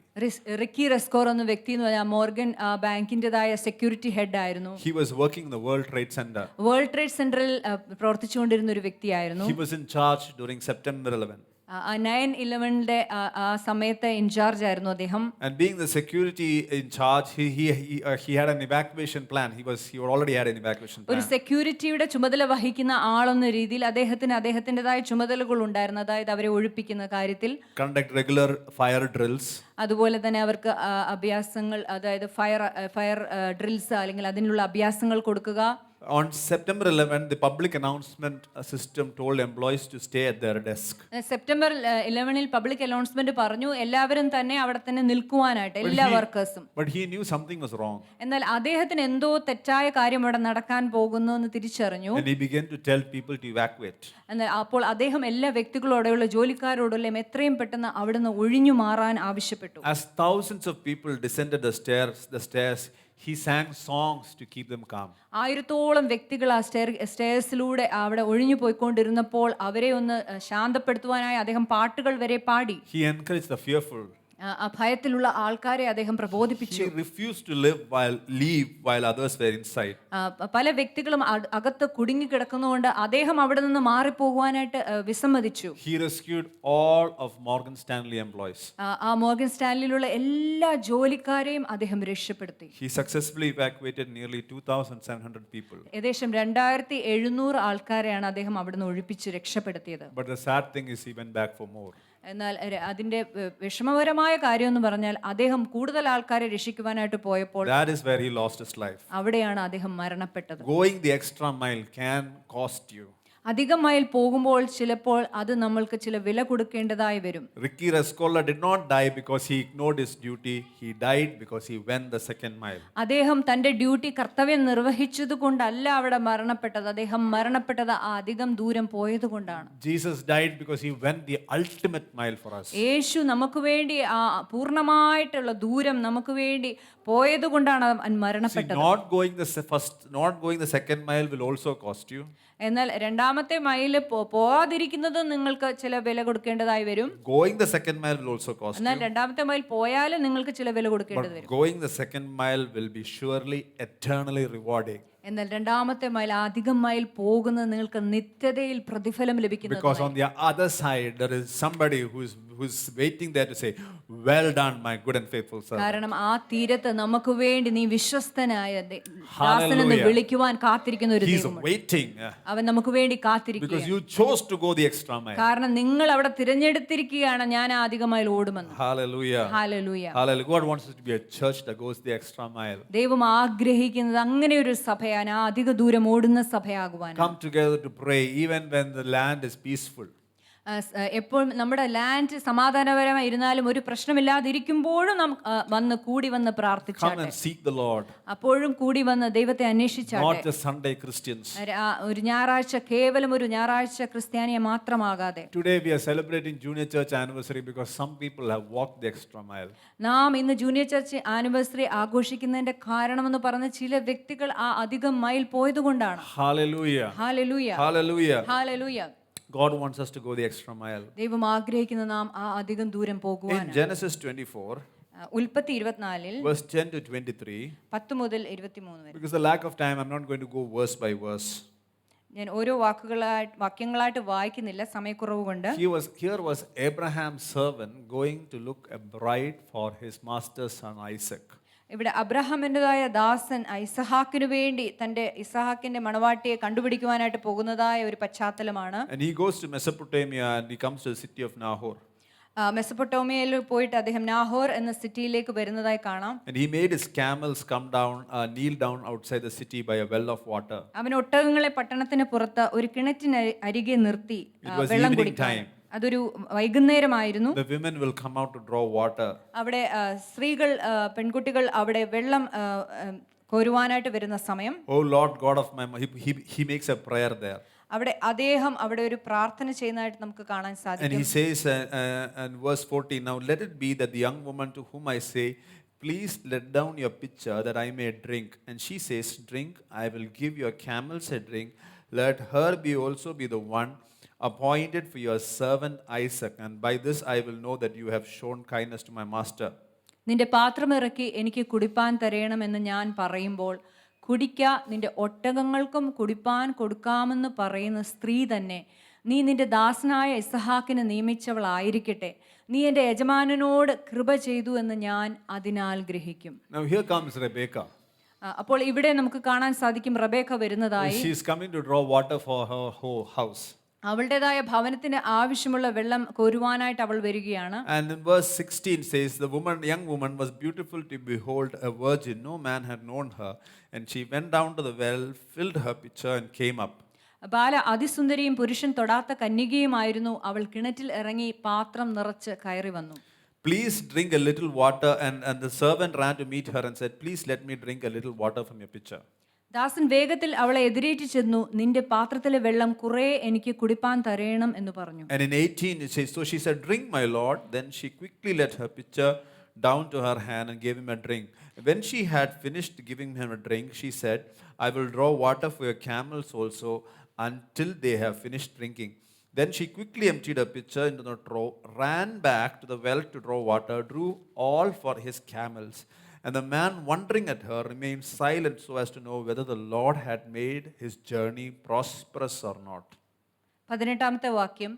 Ricky റെസ്കോർ എന്ന വ്യക്തി എന്ന് പറഞ്ഞാൽ മോർഗൻ ബാങ്കിന്റേതായ സെക്യൂരിറ്റി ഹെഡ് ആയിരുന്നു. He was working in the World Trade Center. World trade സെന്ററിൽ പ്രവർത്തിച്ചുകൊണ്ടിരുന്ന ഒരു വ്യക്തിയായിരുന്നു. He was in charge during September 11. 9/11 ആ സമയത്ത് ഇൻചാർജ് ആയിരുന്നു അദ്ദേഹം. And being the security in charge, he had an evacuation plan. He already had an evacuation plan. ഒരു സെക്യൂരിറ്റിയുടെ ചുമതല വഹിക്കുന്ന ആളെന്ന രീതിയിൽ അദ്ദേഹത്തിൻ്റെതായ ചുമതലകൾ ഉണ്ടായിരുന്നു. അതായത് അവരെ ഒഴിപ്പിക്കുന്ന കാര്യത്തിൽ Conduct regular fire drills. അതുപോലെ തന്നെ അവർക്ക് അഭ്യാസങ്ങൾ, അതായത് ഫയർ ഡ്രിൽസ് അല്ലെങ്കിൽ അതിനുള്ള അഭ്യാസങ്ങൾ കൊടുക്കുക. On September 11, the public announcement system told employees to stay at their desk. September 11 public announcement പറഞ്ഞു എല്ലാവരും തന്നെ അവിടെ തന്നെ നിൽക്കുവാനായിട്ട്, എല്ലാ വർക്കേഴ്സും. But he knew something was wrong. എന്നാൽ അദ്ദേഹത്തിന് എന്തോ തെറ്റായ കാര്യം അവിടെ നടക്കാൻ പോകുന്നു എന്ന് തിരിച്ചറിഞ്ഞു. And he began to tell people to evacuate. എന്നാൽ അപ്പോൾ അദ്ദേഹം എല്ലാ വ്യക്തികളോടുള്ള ജോലിക്കാരോടെല്ലാം എത്രയും പെട്ടെന്ന് അവിടുന്ന് ഒഴിഞ്ഞു മാറാൻ ആവശ്യപ്പെട്ടു. As thousands of people descended the stairs, he sang songs to keep them calm. 1000-ഓളം വ്യക്തികൾ ആ സ്റ്റെയർസിലൂടെ അവിടെ ഒഴിഞ്ഞു പോയിക്കൊണ്ടിരുന്നപ്പോൾ അവരെ ഒന്ന് ശാന്തപ്പെടുത്തുവാനായി അദ്ദേഹം പാട്ടുകൾ വരെ പാടി. He encouraged the fearful. ഭയത്തിലുള്ള ആൾക്കാരെ അദ്ദേഹം പ്രബോധിപ്പിച്ചു. He refused to leave while others were inside. പല വ്യക്തികളും അകത്ത് കുടുങ്ങി കിടക്കുന്നതുകൊണ്ട് അദ്ദേഹം അവിടെ നിന്ന് മാറിപ്പോകുവാനായിട്ട് വിസമ്മതിച്ചു. He rescued all of Morgan Stanley employees. ആ മോർഗൻ സ്റ്റാൻലിയിലുള്ള എല്ലാ ജോലിക്കാരെയും അദ്ദേഹം രക്ഷപ്പെടുത്തി. He successfully evacuated nearly 2,700 people. ഏകദേശം 2700 ആൾക്കാരെയാണ് അദ്ദേഹം അവിടുന്ന് ഒഴിപ്പിച്ച് രക്ഷപ്പെടുത്തിയത്. But the sad thing is he went back for more. എന്നാൽ അതിന്റെ വിഷമകരമായ കാര്യം എന്ന് പറഞ്ഞാൽ അദ്ദേഹം കൂടുതൽ ആൾക്കാരെ രക്ഷിക്കുവാനായിട്ട് പോയപ്പോൾ that is where he lost his life. അവിടെയാണ് അദ്ദേഹം മരണപ്പെട്ടത്. Going the extra mile can cost you. അധികം മൈൽ പോകുമ്പോൾ ചിലപ്പോൾ അത് നമ്മൾക്ക് ചില വില കൊടുക്കേണ്ടതായി വരും. Ricky Rescorla did not die because he ignored his duty. He died because he went the second mile. അദ്ദേഹം തന്റെ ഡ്യൂട്ടി കർത്തവ്യം നിർവഹിച്ചത് കൊണ്ടല്ല അവിടെ മരണപ്പെട്ടത്. അദ്ദേഹം മരണപ്പെട്ടത് അധികം ദൂരം പോയത് കൊണ്ടാണ്. Jesus died because he went the ultimate mile for us. യേശു നമുക്ക് വേണ്ടി പൂർണ്ണമായിട്ടുള്ള ദൂരം നമുക്ക് വേണ്ടി പോയത് കൊണ്ടാണ് അവൻ മരണപ്പെട്ടത്. Not going the second mile will also cost you. എന്നാൽ രണ്ടാമത്തെ മൈല് പോവാതിരിക്കുന്നത് നിങ്ങൾക്ക് ചില വില കൊടുക്കേണ്ടതായി വരും. Going the second mile will also cost you. എന്നാൽ രണ്ടാമത്തെ മൈൽ പോയാലും നിങ്ങൾക്ക് ചില വില കൊടുക്കേണ്ടത് വരും. Going the second mile will be surely eternally rewarding. എന്നാൽ രണ്ടാമത്തെ മൈൽ അധികം മൈൽ പോകുന്നത് നിങ്ങൾക്ക് നിത്യതയിൽ പ്രതിഫലം ലഭിക്കുന്നു. Because on the other side there is somebody who's waiting there to say, well done my good and faithful servant. കാരണം ആ തീരത്ത് നമുക്ക് വേണ്ടി നീ വിശ്വസ്തനായ ദാസനെന്ന് വിളിക്കുവാൻ കാത്തിരിക്കുന്ന ഒരു ദൈവമുണ്ട്. He is waiting. അവൻ നമുക്ക് വേണ്ടി കാത്തിരിക്കുകയാണ്. Because you chose to go the extra mile. കാരണം നിങ്ങൾ അവിടെ തിരഞ്ഞെടുത്തിരിക്കുകയാണ് ഞാൻ ആ അധിക mile ഓടുമെന്ന്. Hallelujah. Hallelujah. Hallelujah. God wants us to be a church that goes the extra mile. ദൈവം ആഗ്രഹിക്കുന്നത് അങ്ങനെ ഒരു സഭയാണ്, ആ അധിക ദൂരം ഓടുന്ന സഭയാകുവാൻ. Come together to pray even when the land is peaceful. എപ്പോഴും നമ്മുടെ ലാൻഡ് സമാധാനപരമായി ഇരുന്നാലും ഒരു പ്രശ്നമില്ലാതിരിക്കുമ്പോഴും നാം വന്ന് കൂടി വന്ന് Come പ്രാർത്ഥിച്ചാട്ടെ. and seek the Lord. അപ്പോഴും കൂടി വന്ന് ദൈവത്തെ Not അന്വേഷിച്ചാട്ടെ. just Sunday Christians. ഒരു ഞായറാഴ്ച കേവലം ഒരു ഞായറാഴ്ച ക്രിസ്ത്യാനിയെ മാത്രമാകാതെ. Today we are celebrating Junior Church anniversary because some people have walked the extra mile. നാം ഇന്ന് ജൂനിയർ ചർച്ച് ആനിവേഴ്സറി ആഘോഷിക്കുന്നതിന്റെ കാരണമെന്ന് പറഞ്ഞ ചില വ്യക്തികൾ ആ അധികം mile പോയതുകൊണ്ടാണ്. Hallelujah. Hallelujah, Hallelujah. Hallelujah. God wants us to go the extra mile. ദൈവം ആഗ്രഹിക്കുന്ന നാം ആ അധികം ദൂരം In പോകുവാൻ. Genesis 24, ഉൽപ്പത്തി 24 verse 10 to 23, 10 മുതൽ 23 വരെ. because of the lack of time, I'm not going to go verse by verse. ഞാൻ ഓരോ വാക്യങ്ങളായിട്ട് വായിക്കുന്നില്ല, സമയക്കുറവ് കൊണ്ട്. Here was Abraham's servant going to look a bride for his master's son Isaac. ഇവിടെ അബ്രഹാമിൻ്റെതായ ദാസൻ ഇസഹാക്കിനു വേണ്ടി തന്റെ ഇസഹാക്കിന്റെ മണവാട്ടിയെ കണ്ടുപിടിക്കുവാനായിട്ട് പോകുന്നതായ ഒരു പശ്ചാത്തലമാണ്. And he goes to Mesopotamia and he comes to the city of Nahor. മെസപ്പൊട്ടോമിയയിൽ പോയിട്ട് അദ്ദേഹം നാഹോർ എന്ന സിറ്റിയിലേക്ക് വരുന്നതായി കാണാം. And he made his camels come down, kneel down outside the city by a well of water. അവൻ ഒട്ടകങ്ങളെ പട്ടണത്തിന് പുറത്ത് ഒരു കിണറ്റിന് അരികെ നിർത്തി It was വെള്ളം evening കുടിക്കാൻ. time. അതൊരു വൈകുന്നേരമായിരുന്നു. The women will come out to draw water. അവിടെ സ്ത്രീകൾ പെൺകുട്ടികൾ അവിടെ വെള്ളം കോരുവാനായിട്ട് വരുന്ന സമയം. Oh Lord God of my he makes a prayer there. അവിടെ അദ്ദേഹം അവിടെ ഒരു പ്രാർത്ഥന ചെയ്യുന്നതായിട്ട് നമുക്ക് കാണാൻ And സാധിക്കും. he says in verse 14, now let it be that the young woman to whom I say, please let down your pitcher that I may drink. And she says, drink, I will give your camels a drink. Let her be also be the one appointed for your servant Isaac. And by this I will know that you have shown kindness to my master. നിന്റെ പാത്രമിറക്കി എനിക്ക് കുടിപ്പാൻ തരയണമെന്ന് ഞാൻ പറയുമ്പോൾ കുടിക്ക, നിന്റെ ഒട്ടകങ്ങൾക്കും കുടിപ്പാൻ കൊടുക്കാമെന്ന് പറയുന്ന സ്ത്രീ തന്നെ നീ നിന്റെ ദാസനായ ഇസഹാക്കിന് നിയമിച്ചവളായിരിക്കട്ടെ. നീ എൻ്റെ യജമാനനോട് കൃപ ചെയ്തു എന്ന് ഞാൻ അതിനാൽ ഗ്രഹിക്കും. Now here comes Rebecca. അപ്പോൾ ഇവിടെ നമുക്ക് കാണാൻ സാധിക്കും റബേക്ക വരുന്നതായി. She is coming to draw water for her whole house. അവളുടേതായ ഭവനത്തിന് ആവശ്യമുള്ള വെള്ളം കോരുവാനായിട്ട് അവൾ വരികയാണ്. And in verse 16 says, the young woman was beautiful to behold, a virgin, no man had known her. And she went down to the well, filled her pitcher and came up. ബാല അതിസുന്ദരിയും പുരുഷൻ തൊടാത്ത കന്യകയുമായിരുന്നു. അവൾ കിണറ്റിൽ ഇറങ്ങി പാത്രം നിറച്ച് കയറി വന്നു. Please drink a little water. And the servant ran to meet her and said, please let me drink a little water from your pitcher. ദാസൻ വേഗത്തിൽ അവളെ എതിരേറ്റ് ചെന്നു, നിന്റെ പാത്രത്തിലെ വെള്ളം കുറെ എനിക്ക് കുടിപ്പാൻ തരയണം എന്ന് പറഞ്ഞു. And in 18 it says, so she said, drink my lord. Then she quickly let her pitcher down to her hand and gave him a drink. When she had finished giving him a drink, she said, I will draw water for your camels also until they have finished drinking. Then she quickly emptied her pitcher into the trough, ran back to the well to draw water, drew all for his camels. And the man, wondering at her, remained silent so as to know whether the Lord had made his journey prosperous or not. 18ാമത്തെ വാക്യം,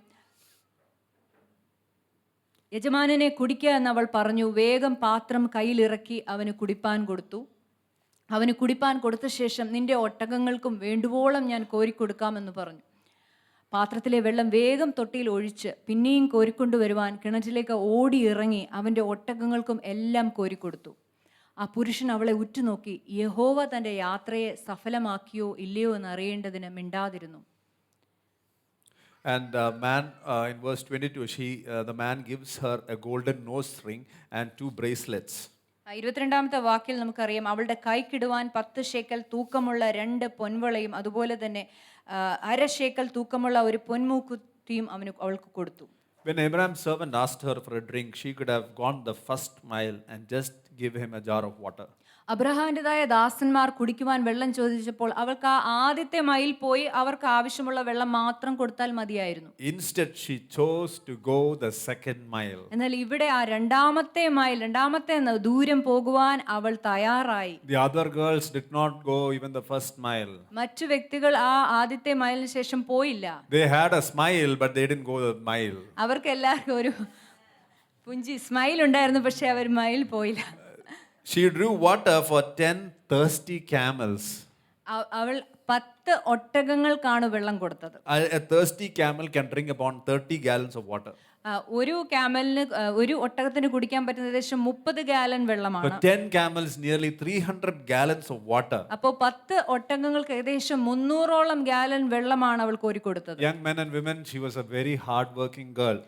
യജമാനനെ കുടിക്കുക എന്നവൾ പറഞ്ഞു. വേഗം പാത്രം കയ്യിലിറക്കി അവന് കുടിപ്പാൻ കൊടുത്തു. അവന് കുടിപ്പാൻ കൊടുത്ത ശേഷം നിന്റെ ഒട്ടകങ്ങൾക്കും വേണ്ടുവോളം ഞാൻ കോരിക്കൊടുക്കാമെന്ന് പറഞ്ഞു. പാത്രത്തിലെ വെള്ളം വേഗം തൊട്ടിയിൽ ഒഴിച്ച് പിന്നെയും കോരിക്കൊണ്ടുവരുവാൻ കിണറ്റിലേക്ക് ഓടി ഇറങ്ങി അവൻ്റെ ഒട്ടകങ്ങൾക്കും എല്ലാം കോരിക്കൊടുത്തു. ആ പുരുഷൻ അവളെ ഉറ്റുനോക്കി യഹോവ തൻ്റെ യാത്രയെ സഫലമാക്കിയോ ഇല്ലയോ എന്ന് അറിയേണ്ടതിന് മിണ്ടാതിരുന്നു. And man, in verse 22, the man gives her a golden nose ring and 2 bracelets. 22ാമത്തെ വാക്കിൽ നമുക്കറിയാം, അവളുടെ കൈക്കിടുവാൻ 10 ശേക്കൽ തൂക്കമുള്ള 2 പൊൻവളയും അതുപോലെ തന്നെ 1/2 ശേക്കൽ തൂക്കമുള്ള ഒരു പൊന്മൂക്കുത്തിയും അവൾക്ക് കൊടുത്തു. When Abraham's servant asked her for a drink, she could have gone the first mile and just give him a jar of water. അബ്രഹാമിൻ്റെതായ ദാസന്മാർ കുടിക്കുവാൻ വെള്ളം ചോദിച്ചപ്പോൾ അവൾക്ക് ആ ആദ്യത്തെ മൈൽ പോയി അവർക്ക് ആവശ്യമുള്ള വെള്ളം മാത്രം കൊടുത്താൽ മതിയായിരുന്നു. Instead, she chose to go the second mile. എന്നാൽ ഇവിടെ ആ രണ്ടാമത്തെ ദൂരം പോകുവാൻ അവൾ തയ്യാറായി. The other girls did not go even the first mile. മറ്റു വ്യക്തികൾ ആ ആദ്യത്തെ മൈലിന് ശേഷം പോയില്ല. They had a smile, but they didn't go the mile. അവർക്ക് എല്ലാവർക്കും ഒരു പുഞ്ചി സ്മൈൽ ഉണ്ടായിരുന്നു, പക്ഷെ അവർ മൈൽ പോയില്ല. She drew water for 10 thirsty camels. അവൾ 10 ഒട്ടകങ്ങൾക്കാണ് വെള്ളം കൊടുത്തത്. A thirsty camel can drink about 30 gallons of water. ഒരു ക്യാമലിന് ഒരു ഒട്ടകത്തിന് കുടിക്കാൻ പറ്റുന്ന ഏകദേശം 30 ഗാലൻ വെള്ളമാണ്. For 10 camels, nearly 300 gallons of water. അപ്പോൾ 10 ഒട്ടകങ്ങൾക്ക് ഏകദേശം 300ഓളം ഗാലൻ വെള്ളമാണ് അവൾ കോരിക്കൊടുത്തത്. Young men and women, she was a very hard-working girl.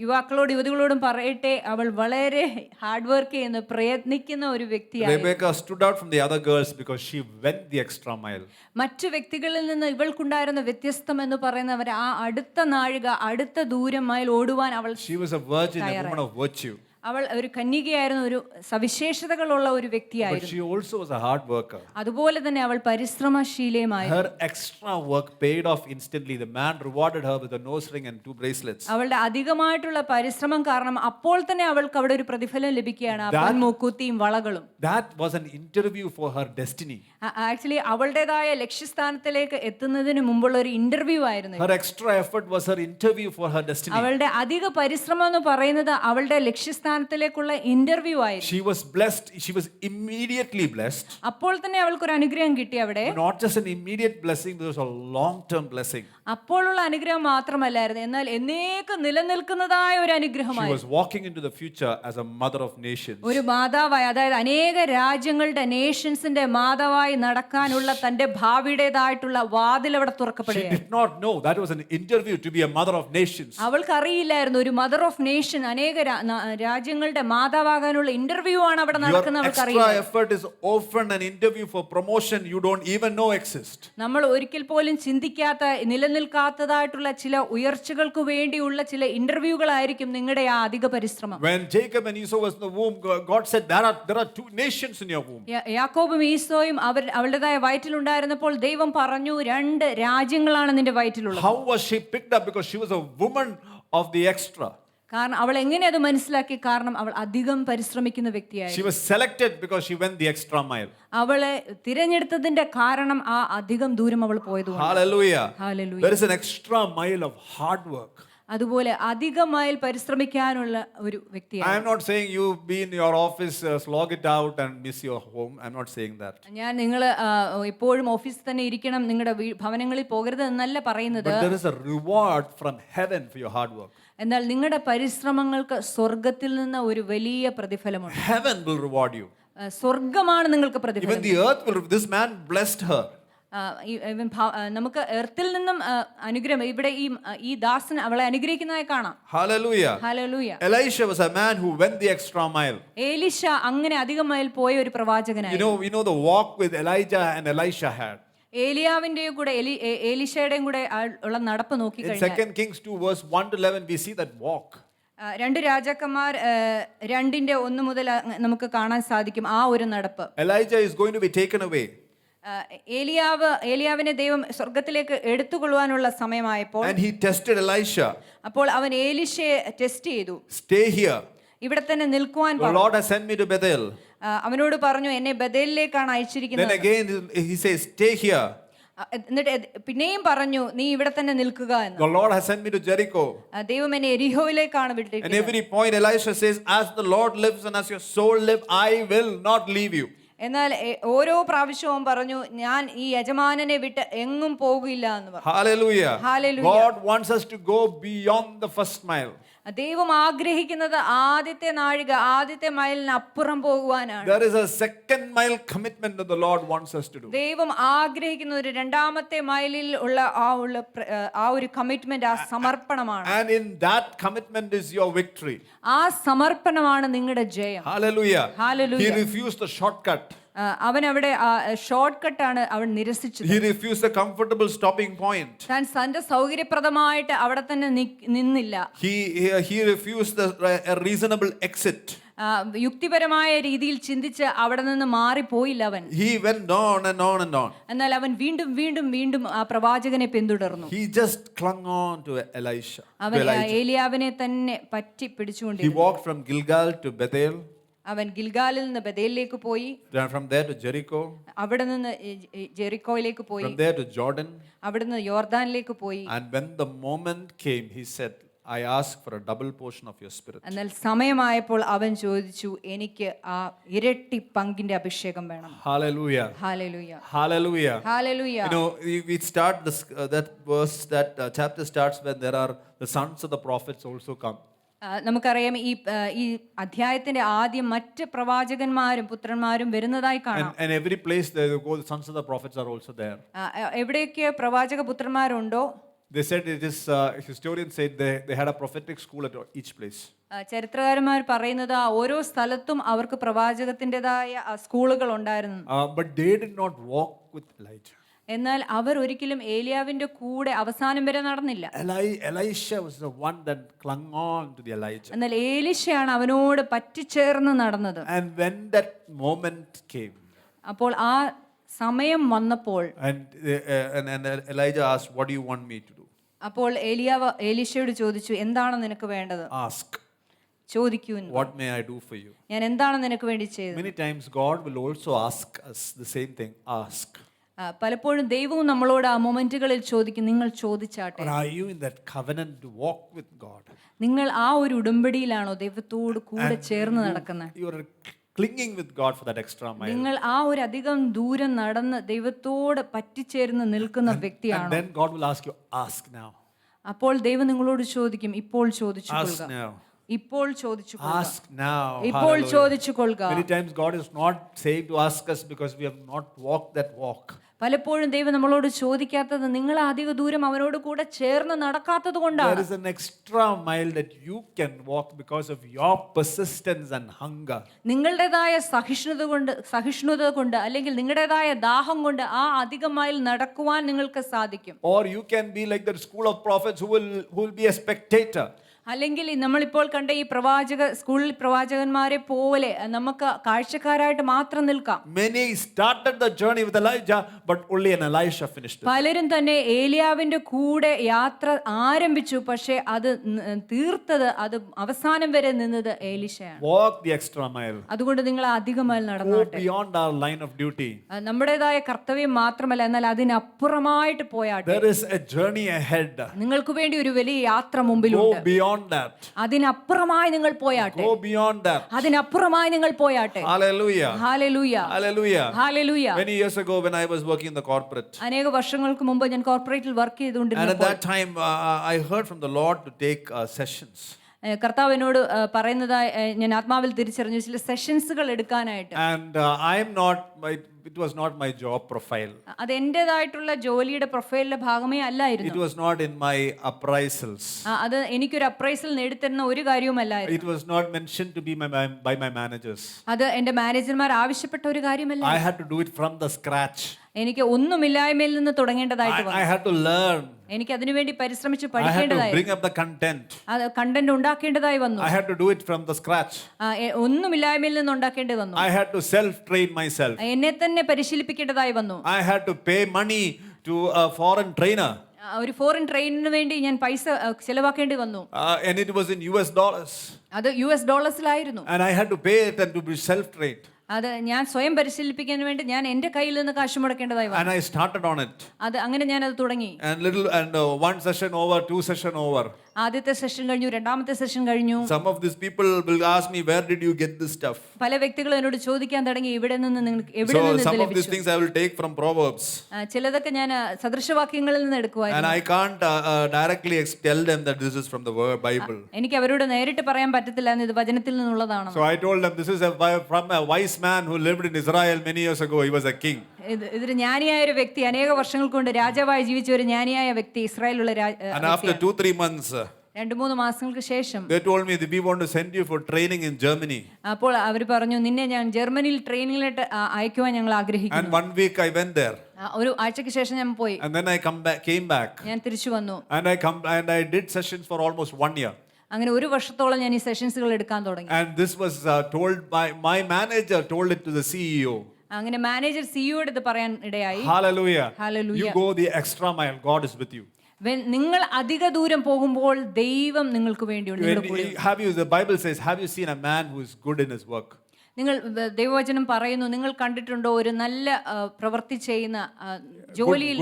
യുവാക്കളോട് യുവതികളോടും പറയട്ടെ, അവൾ വളരെ ഹാർഡ് വർക്ക് ചെയ്യുന്ന പ്രയത്നിക്കുന്ന ഒരു വ്യക്തിയായി. Rebecca stood out from the other girls because she went the extra mile. മറ്റു വ്യക്തികളിൽ നിന്ന് ഇവൾക്കുണ്ടായിരുന്ന വ്യത്യസ്തം എന്ന് പറയുന്നവർ ആ അടുത്ത നാഴിക അടുത്ത ദൂരം മൈൽ ഓടുവാൻ അവൾ. She was a virgin, a woman of virtue. അവൾ ഒരു കന്യകയായിരുന്നു, ഒരു സവിശേഷതകളുള്ള ഒരു But വ്യക്തിയായിരുന്നു. she also was a hard worker. അതുപോലെ തന്നെ അവൾ പരിശ്രമശീലയുമായി. Her extra work paid off instantly. The man rewarded her with a nose ring and 2 bracelets. അവളുടെ അധികമായിട്ടുള്ള പരിശ്രമം കാരണം അപ്പോൾ തന്നെ അവൾക്ക് അവിടെ ഒരു പ്രതിഫലം ലഭിക്കുകയാണ്, മൂക്കുത്തിയും വളകളും. That was an interview for her destiny. Actually അവളുടേതായ ലക്ഷ്യസ്ഥാനത്തിലേക്ക് എത്തുന്നതിന് മുമ്പുള്ള ഒരു ഇന്റർവ്യൂ ആയിരുന്നു. Her extra effort was her interview for her destiny. അവളുടെ അധിക പരിശ്രമം എന്ന് പറയുന്നത് അവളുടെ ലക്ഷ്യസ്ഥാനത്തിലേക്കുള്ള ഇന്റർവ്യൂ ആയിരുന്നു. She was blessed. She was immediately blessed. അപ്പോൾ തന്നെ അവൾക്ക് ഒരു അനുഗ്രഹം കിട്ടി അവിടെ. Not just an immediate blessing, but it was a long-term blessing. അപ്പോഴുള്ള അനുഗ്രഹം മാത്രമല്ലായിരുന്നു, എന്നാൽ എന്നേക്കും നിലനിൽക്കുന്നതായ ഒരു She അനുഗ്രഹമായി. was walking into the future as a mother of nations. ഒരു മാതാവായി, അതായത് അനേക രാജ്യങ്ങളുടെ നേഷൻസിന്റെ മാതാവായി നടക്കാനുള്ള തന്റെ ഭാവിയുടേതായിട്ടുള്ള വാതിൽ അവിടെ She തുറക്കപ്പെടുകയാണ്. did not know that was an interview to be a mother of nations. അവൾക്ക് അറിയില്ലായിരുന്നു ഒരു മദർ ഓഫ് നേഷൻ, അനേക രാജ്യങ്ങളുടെ മാതാവാകാനുള്ള ഇന്റർവ്യൂ ആണ് അവിടെ Your നടക്കുന്നത്. അവൾക്ക് extra അറിയില്ല. effort is often an interview for promotion you don't even know exist. നമ്മൾ ഒരിക്കൽ പോലും ചിന്തിക്കാത്ത നിലനിൽക്കാത്തതായിട്ടുള്ള ചില ഉയർച്ചകൾക്ക് വേണ്ടിയുള്ള ചില ഇന്റർവ്യൂകളായിരിക്കും നിങ്ങളുടെ ആ അധിക പരിശ്രമം. When Jacob and Esau was in the womb, God said there are 2 nations in your womb. യാക്കോബും ഈസോയും അവളുടേതായ വയറ്റിലുണ്ടായിരുന്നപ്പോൾ ദൈവം പറഞ്ഞു, 2 രാജ്യങ്ങളാണ് നിന്റെ വയറ്റിലുള്ളത്. How was she picked up? Because she was a woman of the extra. കാരണം അവൾ എങ്ങനെ അത് മനസ്സിലാക്കി? കാരണം അവൾ അധികം പരിശ്രമിക്കുന്ന വ്യക്തിയായി. She was selected because she went the extra mile. അവളെ തിരഞ്ഞെടുത്തതിന്റെ കാരണം ആ അധികം ദൂരം അവൾ പോയതുകൊണ്ട്. Hallelujah. Hallelujah. There is an extra mile of hard work. അതുപോലെ അധികമായി പരിശ്രമിക്കാനുള്ള ഒരു വ്യക്തിയാണ്. I am not saying you be in your office, slog it out and miss your home. I am not saying that. ഞാൻ നിങ്ങൾ എപ്പോഴും ഓഫീസിൽ തന്നെ ഇരിക്കണം, നിങ്ങളുടെ ഭവനങ്ങളിൽ പോകരുത് എന്നല്ല പറയുന്നത്. But there is a reward from heaven for your hard work. എന്നാൽ നിങ്ങളുടെ പരിശ്രമങ്ങൾക്ക് സ്വർഗത്തിൽ നിന്ന് ഒരു വലിയ പ്രതിഫലമുണ്ട്. Heaven will reward you. സ്വർഗമാണ് നിങ്ങൾക്ക് പ്രതിഫലം. Even the earth will. This man blessed her. നമുക്ക് എർത്തിൽ നിന്നും അനുഗ്രഹം ഇവിടെ ഈ ദാസൻ അവളെ അനുഗ്രഹിക്കുന്നതായി കാണാം. Hallelujah. Hallelujah. Elisha was a man who went the extra mile. എലീശ അങ്ങനെ അധിക മൈൽ പോയ ഒരു പ്രവാചകനായിരുന്നു. We know the walk with Elijah and Elisha had. ഏലിയാവിന്റെയും കൂടെ എലീശയുടെയും കൂടെ ഉള്ള നടപ്പ് നോക്കി In കഴിഞ്ഞാൽ 2 Kings 2 verse 1 to 11 we see that walk. 2 രാജാക്കന്മാർ 2:1 മുതൽ നമുക്ക് കാണാൻ സാധിക്കും ആ ഒരു നടപ്പ്. Elijah is going to be taken away. ഏലിയാവിനെ ദൈവം സ്വർഗത്തിലേക്ക് എടുത്തുകൊള്ളുവാനുള്ള സമയമായപ്പോൾ And he tested Elisha. അപ്പോൾ അവൻ എലീശയെ ടെസ്റ്റ് ചെയ്തു. Stay here. ഇവിടെ തന്നെ നിൽക്കുവാൻ The പറഞ്ഞു. Lord has sent me to Bethel. അവനോട് പറഞ്ഞു, എന്നെ ബഥേലിലേക്കാണ് Then അയച്ചിരിക്കുന്നത്. again he says, stay here. എന്നിട്ട് പിന്നെയും പറഞ്ഞു, നീ ഇവിടെ തന്നെ നിൽക്കുക എന്ന്. The Lord has sent me to Jericho. ദൈവം എന്നെ എരിഹോയിലേക്കാണ് And വിട്ടിരിക്കുന്നത്. every point Elisha says, as the Lord lives and as your soul lives, I will not leave you. എന്നാൽ ഓരോ പ്രാവശ്യവും പറഞ്ഞു, ഞാൻ ഈ യജമാനനെ വിട്ട് എങ്ങും പോകില്ല എന്ന് പറഞ്ഞു. Hallelujah. Hallelujah. God wants us to go beyond the first mile. ദൈവം ആഗ്രഹിക്കുന്നത് ആദ്യത്തെ നാഴിക, ആദ്യത്തെ മൈലിന് അപ്പുറം പോകുവാനാണ്. There is a second mile commitment that the Lord wants us to do. ദൈവം ആഗ്രഹിക്കുന്ന ഒരു രണ്ടാമത്തെ മൈലിൽ ഉള്ള ആ ഒരു കമ്മിറ്റ്മെന്റ്, ആ സമർപ്പണമാണ്. And in that commitment is your victory. ആ സമർപ്പണമാണ് നിങ്ങളുടെ ജയം. Hallelujah. Hallelujah. He refused the shortcut. അവൻ അവിടെ ഷോർട്ട് കട്ടാണ് അവൻ നിരസിച്ചത്. He refused the comfortable stopping point. താൻ തന്റെ സൗകര്യപ്രദമായിട്ട് അവിടെ തന്നെ നിന്നില്ല. He refused a reasonable exit. യുക്തിപരമായ രീതിയിൽ ചിന്തിച്ച് അവിടെ നിന്ന് മാറിപ്പോയില്ല അവൻ. He went on and on and on. എന്നാൽ അവൻ വീണ്ടും വീണ്ടും വീണ്ടും ആ പ്രവാചകനെ പിന്തുടർന്നു. He just clung on to Elisha. അവൻ ഏലിയാവിനെ തന്നെ പറ്റി പിടിച്ചുകൊണ്ടിരുന്നു. He walked from Gilgal to Bethel. അവൻ ഗിൽഗാലിൽ നിന്ന് ബഥേലിലേക്ക് പോയി. From there to Jericho. അവിടെ നിന്ന് ജെറിക്കോയിലേക്ക് പോയി. From there to Jordan. അവിടെ നിന്ന് യോർദാനിലേക്ക് പോയി. And when the moment came, he said, I ask for a double portion of your spirit. എന്നാൽ സമയമായപ്പോൾ അവൻ ചോദിച്ചു, എനിക്ക് ആ ഇരട്ടി പങ്കിന്റെ അഭിഷേകം വേണം. Hallelujah. Hallelujah, Hallelujah. Hallelujah. You know, we start this, that verse, that chapter starts when there are the sons of the prophets also come. നമുക്കറിയാം ഈ അധ്യായത്തിന്റെ ആദ്യം മറ്റ് പ്രവാചകന്മാരും പുത്രന്മാരും വരുന്നതായി കാണാം. And every place they go, the sons of the prophets are also there. എവിടെയൊക്കെ പ്രവാചക പുത്രന്മാരുണ്ടോ, They said it is, historians said they had a prophetic school at each place. ചരിത്രകാരന്മാർ പറയുന്നത് ഓരോ സ്ഥലത്തും അവർക്ക് പ്രവാചകത്തിൻ്റെതായ സ്കൂളുകൾ ഉണ്ടായിരുന്നു. But they did not walk with Elijah. എന്നാൽ അവർ ഒരിക്കലും ഏലിയാവിന്റെ കൂടെ അവസാനം വരെ നടന്നില്ല. Elisha was the one that clung on to the Elijah. എന്നാൽ ഏലിശയാണ് അവനോട് പറ്റിച്ചേർന്ന് നടന്നത്. And when that moment came, അപ്പോൾ ആ സമയം വന്നപ്പോൾ and Elijah asked, what do you want me to do? അപ്പോൾ ഏലീശയോട് ചോദിച്ചു, എന്താണ് നിനക്ക് വേണ്ടത്? Ask. ചോദിക്കൂ. What may I do for you? ഞാൻ എന്താണ് നിനക്ക് വേണ്ടി ചെയ്തത്? Many times God will also ask us the same thing. Ask. പലപ്പോഴും ദൈവവും നമ്മളോട് ആ മൊമെന്റുകളിൽ ചോദിക്കും, നിങ്ങൾ ചോദിച്ചാട്ടെ. Or are you in that covenant to walk with God? നിങ്ങൾ ആ ഒരു ഉടമ്പടിയിലാണോ ദൈവത്തോട് കൂടെ ചേർന്ന് നടക്കുന്നത്? You are clinging with God for that extra mile. നിങ്ങൾ ആ ഒരു അധികം ദൂരം നടന്ന് ദൈവത്തോട് പറ്റിച്ചേർന്ന് നിൽക്കുന്ന വ്യക്തിയാണോ? And then God will ask you, ask now. അപ്പോൾ ദൈവം നിങ്ങളോട് ചോദിക്കും, ഇപ്പോൾ ചോദിച്ചു Ask കൊള്ളുക. now. ഇപ്പോൾ ചോദിച്ചു കൊള്ളുക. Ask now. ഇപ്പോൾ Hallelujah. ചോദിച്ചു കൊള്ളുക. Many times God is not saying to ask us because we have not walked that walk. പലപ്പോഴും ദൈവം നമ്മളോട് ചോദിക്കാത്തത് നിങ്ങൾ അധിക ദൂരം അവനോട് കൂടെ ചേർന്ന് നടക്കാത്തത് There കൊണ്ടാണ്. is an extra mile that you can walk because of your persistence and hunger. നിങ്ങളുടേതായ സഹിഷ്ണുത കൊണ്ട് അല്ലെങ്കിൽ നിങ്ങളുടേതായ ദാഹം കൊണ്ട് ആ അധിക മൈൽ നടക്കുവാൻ നിങ്ങൾക്ക് സാധിക്കും. Or you can be like the school of prophets who will be a spectator. അല്ലെങ്കിൽ നമ്മളിപ്പോൾ കണ്ട ഈ സ്കൂളിൽ പ്രവാചകന്മാരെ പോലെ നമുക്ക് കാഴ്ചക്കാരായിട്ട് മാത്രം നിൽക്കാം. Many started the journey with Elijah, but only an Elisha finished it. പലരും തന്നെ ഏലിയാവിന്റെ കൂടെ യാത്ര ആരംഭിച്ചു, പക്ഷേ അത് അത് അവസാനം വരെ നിന്നത് ഏലിശയാണ്. Walk the extra mile. അതുകൊണ്ട് നിങ്ങൾ അധിക mile Go നടന്നോട്ടെ. beyond our line of duty. നമ്മുടേതായ കർത്തവ്യം മാത്രമല്ല, എന്നാൽ അതിനപ്പുറമായിട്ട് പോയാട്ടെ. There is a journey ahead. നിങ്ങൾക്ക് വേണ്ടി ഒരു വലിയ യാത്ര മുമ്പിലുണ്ട്. Go beyond that. അതിനപ്പുറമായി നിങ്ങൾ പോയാട്ടെ. Go beyond that. അതിനപ്പുറമായി നിങ്ങൾ പോയാട്ടെ. Hallelujah. Hallelujah, Hallelujah. Hallelujah. Many years ago when I was working in the corporate, അനേക വർഷങ്ങൾക്ക് മുമ്പ് ഞാൻ കോർപ്പറേറ്റിൽ വർക്ക് and at ചെയ്തുകൊണ്ടിരുന്നപ്പോൾ that time I heard from the Lord to take sessions. കർത്താവ് എന്നോട് പറയുന്നതായി ഞാൻ ആത്മാവിൽ തിരിച്ചറിഞ്ഞു, ചില സെഷൻസുകൾ എടുക്കാനായിട്ട്. And it was not my job profile. അത് എന്റേതായിട്ടുള്ള ജോലിയുടെ പ്രൊഫൈലിന്റെ ഭാഗമേ അല്ലായിരുന്നു. It was not in my appraisals. അത് എനിക്കൊരു അപ്രൈസൽ നേടിത്തരുന്ന ഒരു കാര്യവുമല്ലായിരുന്നു. It was not mentioned to be by my managers. അത് എന്റെ മാനേജർമാർ ആവശ്യപ്പെട്ട ഒരു കാര്യമല്ല. I had to do it from the scratch. എനിക്ക് ഒന്നുമില്ലായ്മയിൽ നിന്ന് തുടങ്ങേണ്ടതായിട്ട് വന്നു. I had to learn. എനിക്ക് അതിനുവേണ്ടി പരിശ്രമിച്ച് I had to പഠിക്കേണ്ടതായി. bring up the content. അത് കണ്ടന്റ് ഉണ്ടാക്കേണ്ടതായി വന്നു. I had to do it from the scratch. ഒന്നുമില്ലായ്മയിൽ നിന്ന് ഉണ്ടാക്കേണ്ടി വന്നു. I had to self-train myself. എന്നെ തന്നെ പരിശീലിപ്പിക്കേണ്ടതായി വന്നു. I had to pay money to a foreign trainer. ഒരു ഫോറിൻ ട്രെയിനിന് വേണ്ടി ഞാൻ പൈസ ചെലവാക്കേണ്ടി വന്നു. And it was in US dollars. അത് US ഡോളേഴ്സിലായിരുന്നു. And I had to pay it and to be self-trained. അത് ഞാൻ സ്വയം പരിശീലിപ്പിക്കാൻ വേണ്ടി ഞാൻ എന്റെ കയ്യിൽ നിന്ന് കാശ് മുടക്കേണ്ടതായി വന്നു. And I started on it. അത് അങ്ങനെ ഞാൻ അത് തുടങ്ങി. And one session over, two session over. ആദ്യത്തെ സെഷൻ കഴിഞ്ഞു, രണ്ടാമത്തെ സെഷൻ കഴിഞ്ഞു. Some of these people will ask me, where did you get this stuff? പല വ്യക്തികളും എന്നോട് ചോദിക്കാൻ തുടങ്ങി, എവിടെ നിന്ന് So some of these things I will take from Proverbs. ചിലതൊക്കെ ഞാൻ സദൃശവാക്യങ്ങളിൽ നിന്ന് എടുക്കുവായിരുന്നു. And I can't directly tell them that this is from the Bible. എനിക്ക് അവരോട് നേരിട്ട് പറയാൻ പറ്റത്തില്ല, ഇത് വചനത്തിൽ നിന്നുള്ളതാണ്. So I told them this is from a wise man who lived in Israel many years ago. He was a king. ഇതൊരു ജ്ഞാനിയായ ഒരു വ്യക്തി, അനേക വർഷങ്ങൾക്ക് കൊണ്ട് രാജാവായി ജീവിച്ച ഒരു ജ്ഞാനിയായ വ്യക്തി, ഇസ്രായേലുള്ള And after 2-3 months 2-3 മാസങ്ങൾക്ക് ശേഷം they told me that we want to send you for training in Germany. അപ്പോൾ അവർ പറഞ്ഞു, നിന്നെ ഞാൻ ജർമ്മനിയിൽ ട്രെയിനിങ്ങിലായിട്ട് അയക്കുവാൻ ഞങ്ങൾ ആഗ്രഹിക്കുന്നു. And 1 week I went there. ഒരു ആഴ്ചയ്ക്ക് ശേഷം ഞാൻ പോയി. And then I came back. ഞാൻ തിരിച്ചു വന്നു. And I did sessions for almost 1 year. അങ്ങനെ ഒരു വർഷത്തോളം ഞാൻ ഈ സെഷൻസുകൾ എടുക്കാൻ തുടങ്ങി. And this was told by my manager told it to the CEO. അങ്ങനെ മാനേജർ സിഇഒയോട് ഇത് പറയാൻ ഇടയായി. Hallelujah. Hallelujah. You go the extra mile. God is with you. നിങ്ങൾ അധിക ദൂരം പോകുമ്പോൾ ദൈവം നിങ്ങൾക്ക് വേണ്ടിയുണ്ട്. The Bible says, have you seen a man who is good in his work? നിങ്ങൾ ദൈവവചനം പറയുന്നു, നിങ്ങൾ കണ്ടിട്ടുണ്ടോ ഒരു നല്ല പ്രവൃത്തി ചെയ്യുന്ന ജോലിയിൽ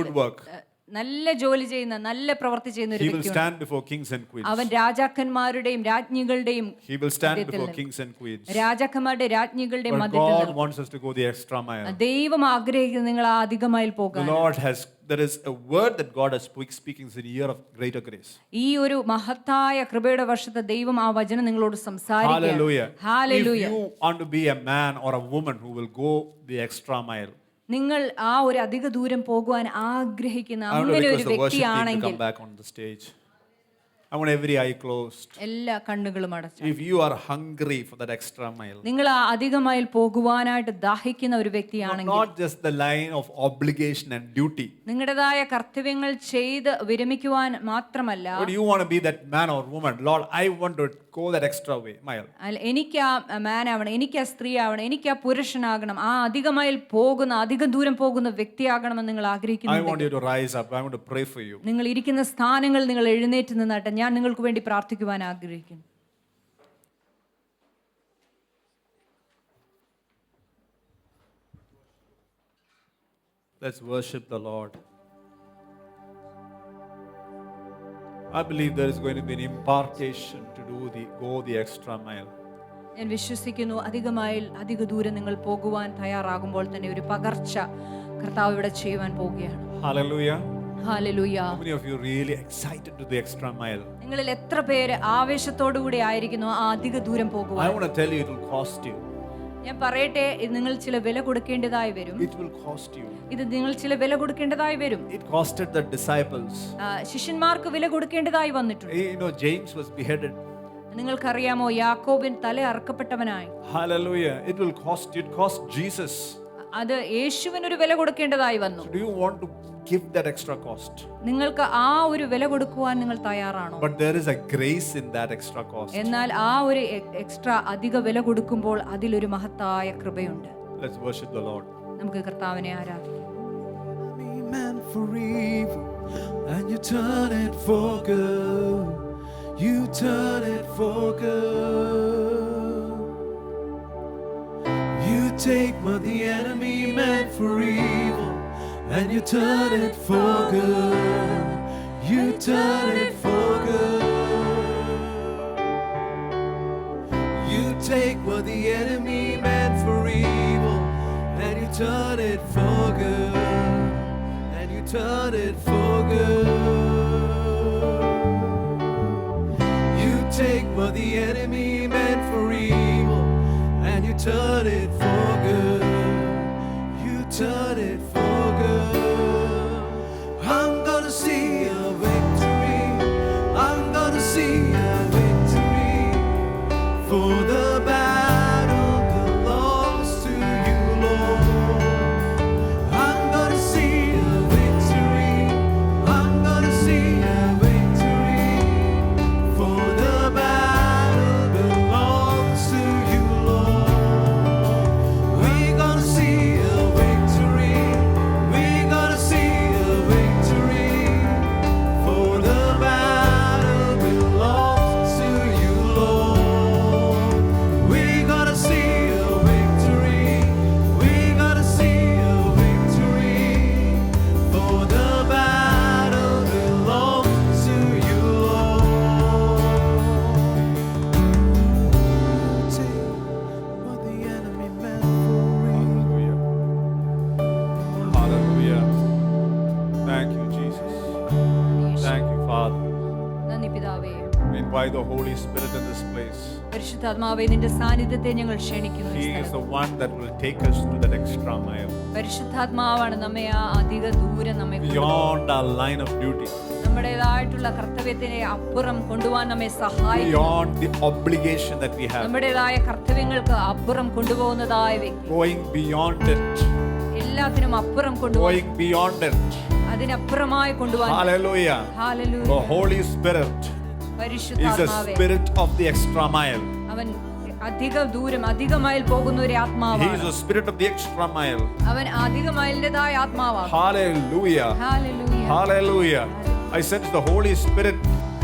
നല്ല ജോലി ചെയ്യുന്ന നല്ല പ്രവൃത്തി ചെയ്യുന്ന ഒരു He will വ്യക്തിയുണ്ട്. stand before kings and queens. അവൻ രാജാക്കന്മാരുടെയും രാജ്ഞികളുടെയും He will stand before മധ്യത്തിൽ kings and queens. രാജാക്കന്മാരുടെ രാജ്ഞികളുടെയും But മധ്യത്തിൽ God wants us to go the extra mile. ദൈവം ആഗ്രഹിക്കുന്നത് നിങ്ങൾ ആ അധിക മൈൽ The പോകാൻ. Lord has, there is a word that God has speaking in a year of greater grace. ഈ ഒരു മഹത്തായ കൃപയുടെ വർഷത്തെ ദൈവം ആ വചനം നിങ്ങളോട് സംസാരിക്കുകയാണ്. Hallelujah. Hallelujah. If you want to be a man or a woman who will go the extra mile, നിങ്ങൾ ആ ഒരു അധിക ദൂരം പോകുവാൻ ആഗ്രഹിക്കുന്ന I want to അങ്ങനെ ഒരു request the worship team to വ്യക്തിയാണെങ്കിൽ come back on the stage. I want every eye closed. എല്ലാ കണ്ണുകളും അടച്ചു. If you are hungry for that extra mile, നിങ്ങൾ ആ അധിക മൈൽ പോകുവാനായിട്ട് ദാഹിക്കുന്ന ഒരു വ്യക്തിയാണെങ്കിൽ not just the line of obligation and duty, നിങ്ങളുടേതായ കർത്തവ്യങ്ങൾ ചെയ്ത് വിരമിക്കുവാൻ മാത്രമല്ല, but you want to be that man or woman. Lord, I want to go that extra mile. എനിക്ക് ആ മാൻ ആവണം, എനിക്ക് ആ സ്ത്രീ ആവണം, എനിക്ക് ആ പുരുഷനാകണം, ആ അധിക മൈൽ പോകുന്ന അധികം ദൂരം പോകുന്ന വ്യക്തിയാകണമെന്ന് നിങ്ങൾ I ആഗ്രഹിക്കുന്നു. want you to rise up. I want to pray for you. നിങ്ങൾ ഇരിക്കുന്ന സ്ഥാനങ്ങൾ നിങ്ങൾ എഴുന്നേറ്റ് നിന്നാട്ടെ, ഞാൻ നിങ്ങൾക്ക് വേണ്ടി പ്രാർത്ഥിക്കുവാൻ ആഗ്രഹിക്കുന്നു. Let's worship the Lord. I believe there is going to be an impartation to go the extra mile. ഞാൻ വിശ്വസിക്കുന്നു അധിക മൈൽ അധിക ദൂരം നിങ്ങൾ പോകുവാൻ തയ്യാറാകുമ്പോൾ തന്നെ ഒരു പകർച്ച കർത്താവ് ഇവിടെ ചെയ്യുവാൻ പോവുകയാണ്. Hallelujah. Hallelujah. How many of you really excited to the extra mile? നിങ്ങളിൽ എത്ര പേര് ആവേശത്തോടു കൂടി ആയിരിക്കുന്നു ആ അധിക ദൂരം പോകുവാൻ? I want to tell you, it will cost you. ഞാൻ പറയട്ടെ, ഇത് നിങ്ങൾ ചില വില കൊടുക്കേണ്ടതായി വരും. It will cost you. ഇത് നിങ്ങൾ ചില വില കൊടുക്കേണ്ടതായി വരും. It costed the disciples. ശിഷ്യന്മാർക്ക് വില കൊടുക്കേണ്ടതായി വന്നിട്ടുണ്ട്. You know, James was beheaded. നിങ്ങൾക്കറിയാമോ, യാക്കോബിൻ തല അറുക്കപ്പെട്ടവനായി. Hallelujah. It will cost you. It cost Jesus. അത് യേശുവിനൊരു വില കൊടുക്കേണ്ടതായി വന്നു. So do you want to give that extra cost? നിങ്ങൾക്ക് ആ ഒരു വില കൊടുക്കുവാൻ നിങ്ങൾ തയ്യാറാണോ? But there is a grace in that extra cost. എന്നാൽ ആ ഒരു എക്സ്ട്രാ അധിക വില കൊടുക്കുമ്പോൾ അതിലൊരു മഹത്തായ കൃപയുണ്ട്. Let's worship the Lord. നമുക്ക് കർത്താവിനെ ആരാധിക്കാം. Meant for evil, and you turn it for good. You turn it for good. You take what the enemy meant for evil, and you turn it for good. You turn it for good. You take what the enemy meant for evil, and you turn it for good. And you turn it for good. You take what the enemy meant for evil, and you turn it for good. You turn it for good. I'm gonna see a victory. I'm gonna see a victory. For the battle belongs to you, Lord. I'm gonna see a victory. I'm gonna see a victory. For the battle belongs to you, Lord. We're gonna see a victory. We're gonna see a victory. For the battle belongs to you, Lord. We're gonna see a victory. We're gonna see a victory. For the battle belongs to you, Lord. Take what the enemy meant for evil. Hallelujah. Hallelujah. Thank you, Jesus. Thank you, Father. നന്ദി പിതാവേ. We invite the Holy Spirit in this place. പരിശുദ്ധാത്മാവേ, നിന്റെ സാന്നിധ്യത്തെ ഞങ്ങൾ ക്ഷണിക്കുന്നു. ഈ He is സ്ഥലത്ത്. the one that will take us to that extra mile. പരിശുദ്ധാത്മാവാണ് നമ്മെ ആ അധിക ദൂരം നമ്മെ Beyond our line of duty. നമ്മുടേതായിട്ടുള്ള കർത്തവ്യത്തിനെ അപ്പുറം കൊണ്ടുപോകാൻ നമ്മെ സഹായിക്കും. Beyond the obligation that we have. നമ്മുടേതായ കർത്തവ്യങ്ങൾക്ക് അപ്പുറം കൊണ്ടുപോകുന്നതായ വ്യക്തി, Going beyond it. എല്ലാത്തിനും അപ്പുറം കൊണ്ടുപോകും, Going beyond it. അതിനപ്പുറമായി കൊണ്ടുപോകാൻ. Hallelujah. Hallelujah. The Holy Spirit is the പരിശുദ്ധാത്മാവേ, spirit of the extra mile. അവൻ അധിക ദൂരം അധിക മൈൽ പോകുന്ന ഒരു He is ആത്മാവാണ്. the spirit of the extra mile. അവൻ അധിക മൈലിന്റേതായ ആത്മാവാണ്. Hallelujah. Hallelujah. Hallelujah. I sense the Holy Spirit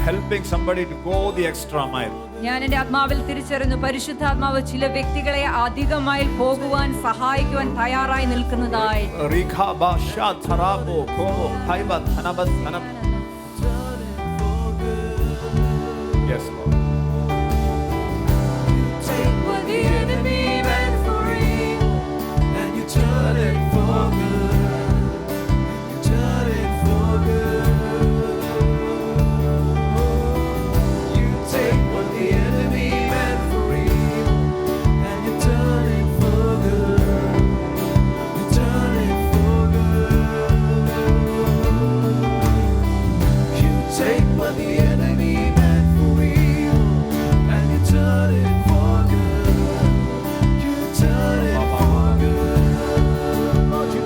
helping somebody to go the extra mile. ഞാൻ എൻ്റെ ആത്മാവിൽ തിരിച്ചറിഞ്ഞു, പരിശുദ്ധാത്മാവ് ചില വ്യക്തികളെ അധിക മൈൽ പോകുവാൻ സഹായിക്കുവാൻ തയ്യാറായി നിൽക്കുന്നതായി. Yes, Lord. Take what the enemy meant for evil, and you turn it for good. You turn it for good. You take what the enemy meant for evil, and you turn it for good. You turn it for good. You take what the enemy meant for evil, and you turn it for good. You turn it for good. Lord, you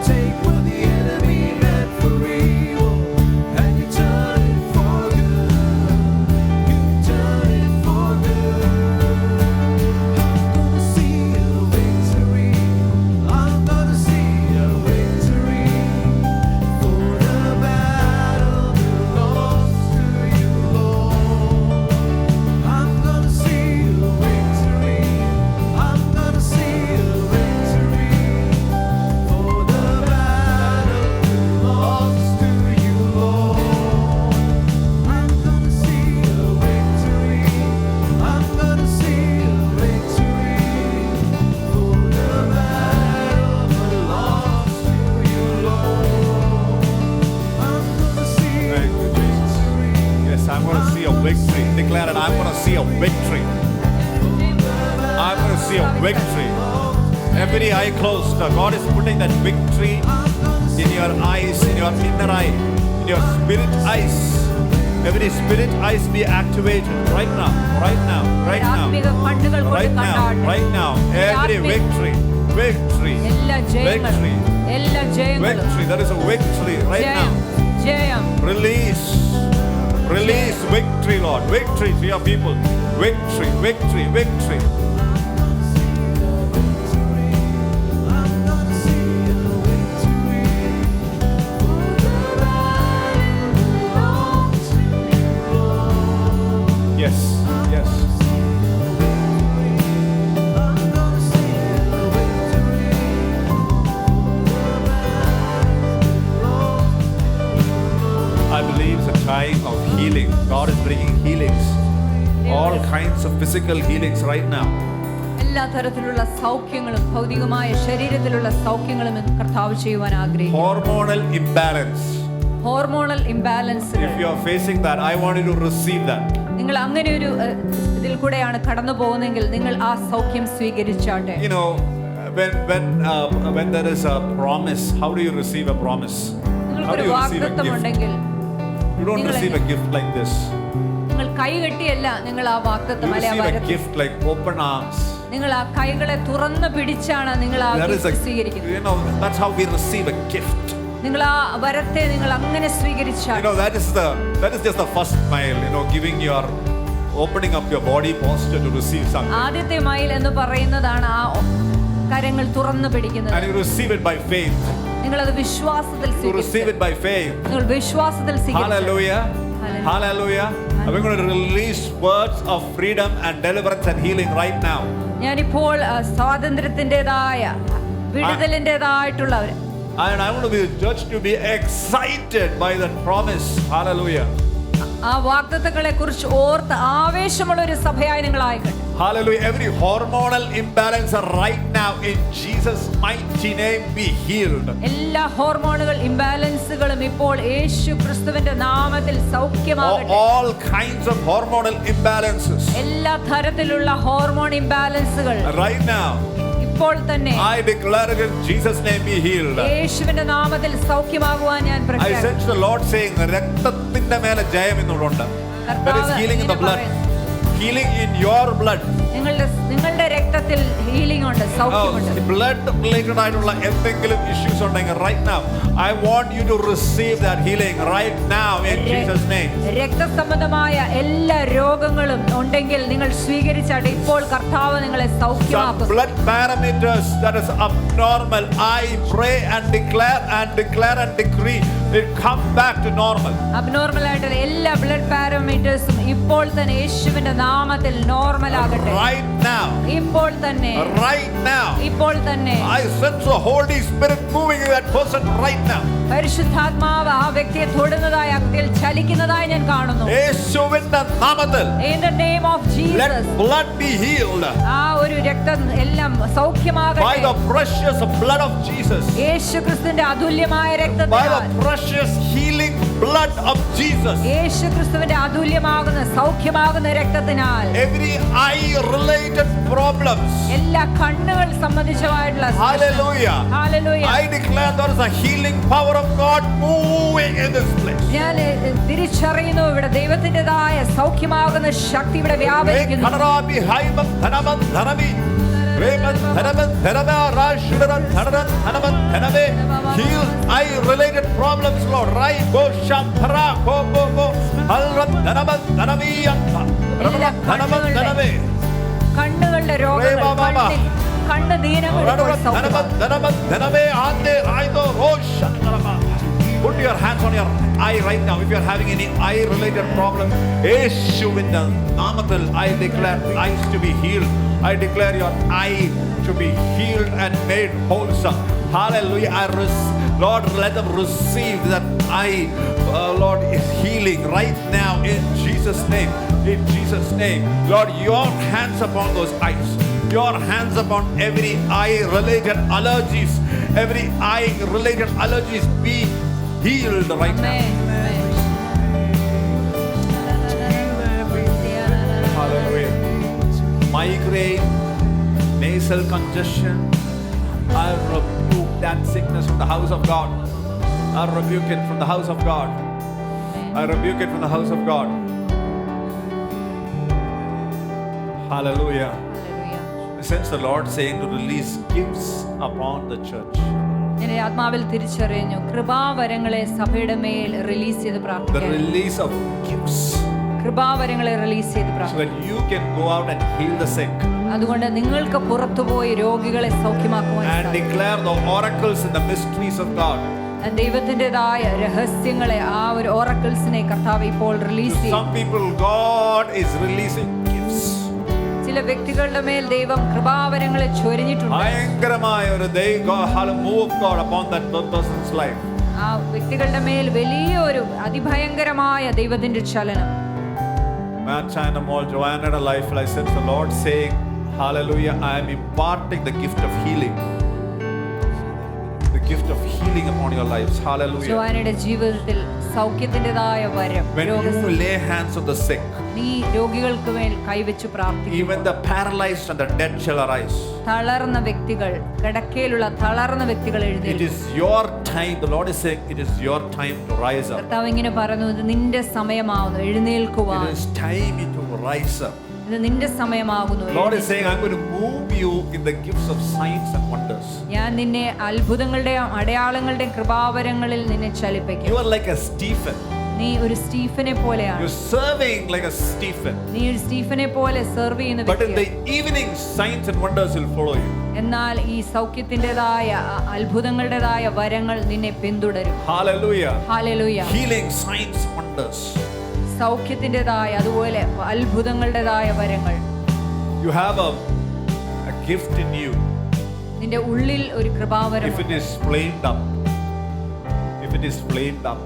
take what the enemy meant for evil, and you turn it for good. You turn it for good. I'm gonna see a victory. I'm gonna see a victory. For the battle belongs to you, Lord. I'm gonna see a victory. I'm gonna see a victory. For the battle belongs to you, Lord. I'm gonna see a victory. I'm gonna see a victory. For the battle belongs to you, Lord. I'm gonna see a Thank you, Jesus. victory. Yes, I'm going to see a victory. Declare it. I'm going to see a victory. I'm going to see a victory. Every eye closed. God is putting that victory in your eyes, in your inner eye, in your spirit eyes. Every spirit eyes be activated right now, right now, right Athmika now, കണ്ണുകൾ കൊണ്ട് right now, കണ്ടാട്ടെ. right now. Every victory, victory, എല്ലാ ജയങ്ങളും victory, എല്ലാ ജയങ്ങളും victory. There is a victory right ജയം now. ജയം. Release. Release victory, Lord. Victory to your people. Victory, victory, victory. I'm gonna see a victory. For the battle belongs to you, Lord. Yes, yes. I'm gonna see a victory. I believe it's a time of healing. God is bringing healings. All kinds of physical healings right now. എല്ലാ തരത്തിലുള്ള സൗഖ്യങ്ങളും ഭൗതികമായ ശരീരത്തിലുള്ള സൗഖ്യങ്ങളും കർത്താവ് ചെയ്യുവാൻ ആഗ്രഹിക്കുന്നു. Hormonal imbalance. Hormonal imbalance. If you are facing that, I want you to receive that. നിങ്ങൾ അങ്ങനെ ഒരു ഇതിൽ കൂടെയാണ് കടന്നു പോകുന്നതെങ്കിൽ നിങ്ങൾ ആ സൗഖ്യം സ്വീകരിച്ചാട്ടെ. You know, when there is a promise, how do you receive a promise? How do നിങ്ങൾക്കൊരു you receive a വാഗ്ദത്തം gift? ഉണ്ടെങ്കിൽ You don't receive a gift like this. നിങ്ങൾ കൈ കെട്ടിയല്ല നിങ്ങൾ ആ വാഗ്ദത്തം You അല്ലെ receive a വരത്തിൽ. gift like open arms. നിങ്ങൾ ആ കൈകളെ തുറന്നു പിടിച്ചാണ് നിങ്ങൾ ആ There is gift a, സ്വീകരിക്കുന്നത്. you know, that's how we receive a gift. നിങ്ങൾ ആ വരത്തെ നിങ്ങൾ അങ്ങനെ You സ്വീകരിച്ചാൽ know, that is just the first mile, you know, opening up your body posture to receive something. ആദ്യത്തെ മൈൽ എന്ന് പറയുന്നതാണ് ആ കരങ്ങൾ തുറന്നു പിടിക്കുന്നത്. And you receive it by faith. നിങ്ങൾ അത് വിശ്വാസത്തിൽ You receive സ്വീകരിച്ചു. it by faith. നിങ്ങൾ വിശ്വാസത്തിൽ സ്വീകരിച്ചു. Hallelujah. Hallelujah. Hallelujah. We're going to release words of freedom and deliverance and healing right now. ഞാനിപ്പോൾ സ്വാതന്ത്ര്യത്തിൻ്റെതായ വിടുതലിൻ്റെതായിട്ടുള്ള And I want to be the church to be excited by that promise. Hallelujah. ആ വാഗ്ദത്തങ്ങളെ കുറിച്ച് ഓർത്ത് ആവേശമുള്ള ഒരു സഭയായി നിങ്ങളായിക്കട്ടെ. Hallelujah. Every hormonal imbalance right now in Jesus' mighty name be healed. എല്ലാ ഹോർമോണുകൾ ഇംബാലൻസുകളും ഇപ്പോൾ യേശു ക്രിസ്തുവിന്റെ നാമത്തിൽ സൗഖ്യമാകട്ടെ. All kinds of hormonal imbalances. എല്ലാ തരത്തിലുള്ള ഹോർമോൺ ഇംബാലൻസുകൾ Right now, ഇപ്പോൾ തന്നെ I declare it in Jesus' name be healed. യേശുവിന്റെ നാമത്തിൽ സൗഖ്യമാകുവാൻ ഞാൻ I പ്രഖ്യാപിക്കുന്നു. sense the Lord saying, രക്തത്തിന്റെ മേലെ ജയം എന്നുള്ളുണ്ട്. There is healing in the blood. Healing in your blood. നിങ്ങളുടെ രക്തം രക്തത്തിൽ ഹീലിംഗ് ഉണ്ട്, സൗഖ്യമുണ്ട്. ബ്ലഡ് റിലേറ്റഡ് ആയിട്ടുള്ള എന്തെങ്കിലും ഇഷ്യൂസ് ഉണ്ടെങ്കിൽ right now I want you to receive that healing right now in Jesus name. രക്തസംബന്ധമായ എല്ലാ രോഗങ്ങളും ഉണ്ടെങ്കിൽ നിങ്ങൾ സ്വീകരിച്ചാട്ടെ. ഇപ്പോൾ കർത്താവ് നിങ്ങളെ Some സൗഖ്യമാക്കും. blood parameters that is abnormal, I pray and declare and decree it come back to normal. Abnormal ആയിട്ടുള്ള എല്ലാ ബ്ലഡ് പാരാമീറ്റേഴ്സും ഇപ്പോൾ തന്നെ യേശുവിന്റെ നാമത്തിൽ നോർമൽ ആകട്ടെ. Right now, ഇപ്പോൾ തന്നെ, right now, ഇപ്പോൾ തന്നെ I sense the Holy Spirit moving in that person right now. പരിശുദ്ധാത്മാവ് ആ വ്യക്തിയെ തൊടുന്നതായി, അക്തിയിൽ ചലിക്കുന്നതായി ഞാൻ കാണുന്നു. യേശുവിന്റെ നാമത്തിൽ In the name of let Jesus, blood be healed ആ ഒരു രക്തം എല്ലാം by സൗഖ്യമാകട്ടെ. the precious blood of Jesus, യേശുക്രിസ്തുവിന്റെ അതുല്യമായ by the രക്തത്താൽ, precious healing blood of Jesus. യേശുക്രിസ്തുവിന്റെ അതുല്യമാകുന്ന സൗഖ്യമാകുന്ന രക്തത്തിനാൽ Every eye related problems, എല്ലാ കണ്ണുകൾ സംബന്ധിച്ചമായിട്ടുള്ള hallelujah, hallelujah. I declare there is a healing power of God moving in this place. ഞാൻ തിരിച്ചറിയുന്നു ഇവിടെ ദൈവത്തിൻ്റെതായ സൗഖ്യമാകുന്ന ശക്തി ഇവിടെ വ്യാപരിക്കുന്നു. Kanarabi haimam dhanaman dhanami reman dhanaman dhanama rashudaran dhanaran dhanaman dhaname. Heal eye related problems, Lord. Rai go shantara go go go halram dhanaman dhanami anta raman dhanaman dhaname കണ്ണുകളുടെ രോഗങ്ങൾ, കണ്ണ് ദീനങ്ങൾ ഇപ്പോൾ dhanaman സൗഖ്യമാകും. dhanaman dhaname ande aido roshantarama. Put your hands on your eye right now. If you are having any eye related problem, Yeshuvinda namathil I declare eyes to be healed. I declare your eye to be healed and made wholesome. Hallelujah. Lord, let them receive that eye, Lord, is healing right now in Jesus' name. In Jesus' name. Lord, your hands upon those eyes. Your hands upon every eye related allergies. Every eye related allergies be healed right now. Hallelujah. Migraine, nasal congestion, I rebuke that sickness from the house of God. I rebuke it from the house of God. I rebuke it from the house of God. Hallelujah. I sense the Lord saying to release gifts upon the church. എന്റെ ആത്മാവിൽ തിരിച്ചറിഞ്ഞു കൃപാവരങ്ങളെ സഭയുടെ മേൽ release ചെയ്ത് The പ്രാർത്ഥിക്കാൻ. release of gifts കൃപാവരങ്ങളെ release ചെയ്ത് so പ്രാർത്ഥിക്കാൻ. that you can go out and heal the sick അതുകൊണ്ട് നിങ്ങൾക്ക് പുറത്തുപോയി രോഗികളെ സൗഖ്യമാക്കുവാൻ and സാധിക്കും. declare the oracles and the mysteries of God. ദൈവത്തിൻ്റെതായ രഹസ്യങ്ങളെ, ആ ഒരു ഓറക്കിൾസിനെ കർത്താവ് ഇപ്പോൾ റിലീസ് ചെയ്യും. Some people, God is releasing gifts. ചില വ്യക്തികളുടെ മേൽ ദൈവം കൃപാവരങ്ങളെ ചൊരിഞ്ഞിട്ടുണ്ട്. ഭയങ്കരമായ ഒരു move of God upon that person's life. ആ വ്യക്തികളുടെ മേൽ വലിയൊരു അതിഭയങ്കരമായ ദൈവത്തിന്റെ ചലനം. Man, China Mall, Joanna life, I sense the Lord saying, hallelujah, I am imparting the gift of healing. The gift of healing upon your lives. Hallelujah. ജോവാനയുടെ ജീവിതത്തിൽ സൗഖ്യത്തിൻ്റെതായ വരം. When you lay hands on the sick, നീ രോഗികൾക്ക് മേൽ കൈവച്ച് പ്രാർത്ഥിക്കും. even the paralyzed and the dead shall arise. തളർന്ന വ്യക്തികൾ, കിടക്കയിലുള്ള തളർന്ന വ്യക്തികൾ It എഴുന്നേൽക്കും. is your time. The Lord is saying, it is your time to rise up. കർത്താവ് ഇങ്ങനെ പറയുന്നു, ഇത് നിന്റെ സമയമാകുന്നു എഴുന്നേൽക്കുവാൻ. It is time to rise up. ഇത് നിന്റെ സമയമാകുന്നു. Lord is saying, I'm going to move you in the gifts of signs and wonders. ഞാൻ നിന്നെ അത്ഭുതങ്ങളുടെയും അടയാളങ്ങളുടെയും കൃപാവരങ്ങളിൽ നിന്നെ You ചലിപ്പിക്കും. are like a Stephen. നീ ഒരു സ്റ്റീഫനെ പോലെയാണ്. You're serving like a Stephen. നീ ഒരു സ്റ്റീഫനെ പോലെ സെർവ് ചെയ്യുന്ന But in the വ്യക്തിയാണ്. evening, signs and wonders will follow you. എന്നാൽ ഈ സൗഖ്യത്തിൻ്റെതായ അത്ഭുതങ്ങളുടേതായ വരങ്ങൾ നിന്നെ പിന്തുടരും. Hallelujah. Hallelujah. Healing, signs, wonders. സൗഖ്യത്തിൻ്റെതായ അതുപോലെ അത്ഭുതങ്ങളുടേതായ വരങ്ങൾ. You have a gift in you. നിന്റെ ഉള്ളിൽ ഒരു കൃപാവരം. If it is flamed up, if it is flamed up,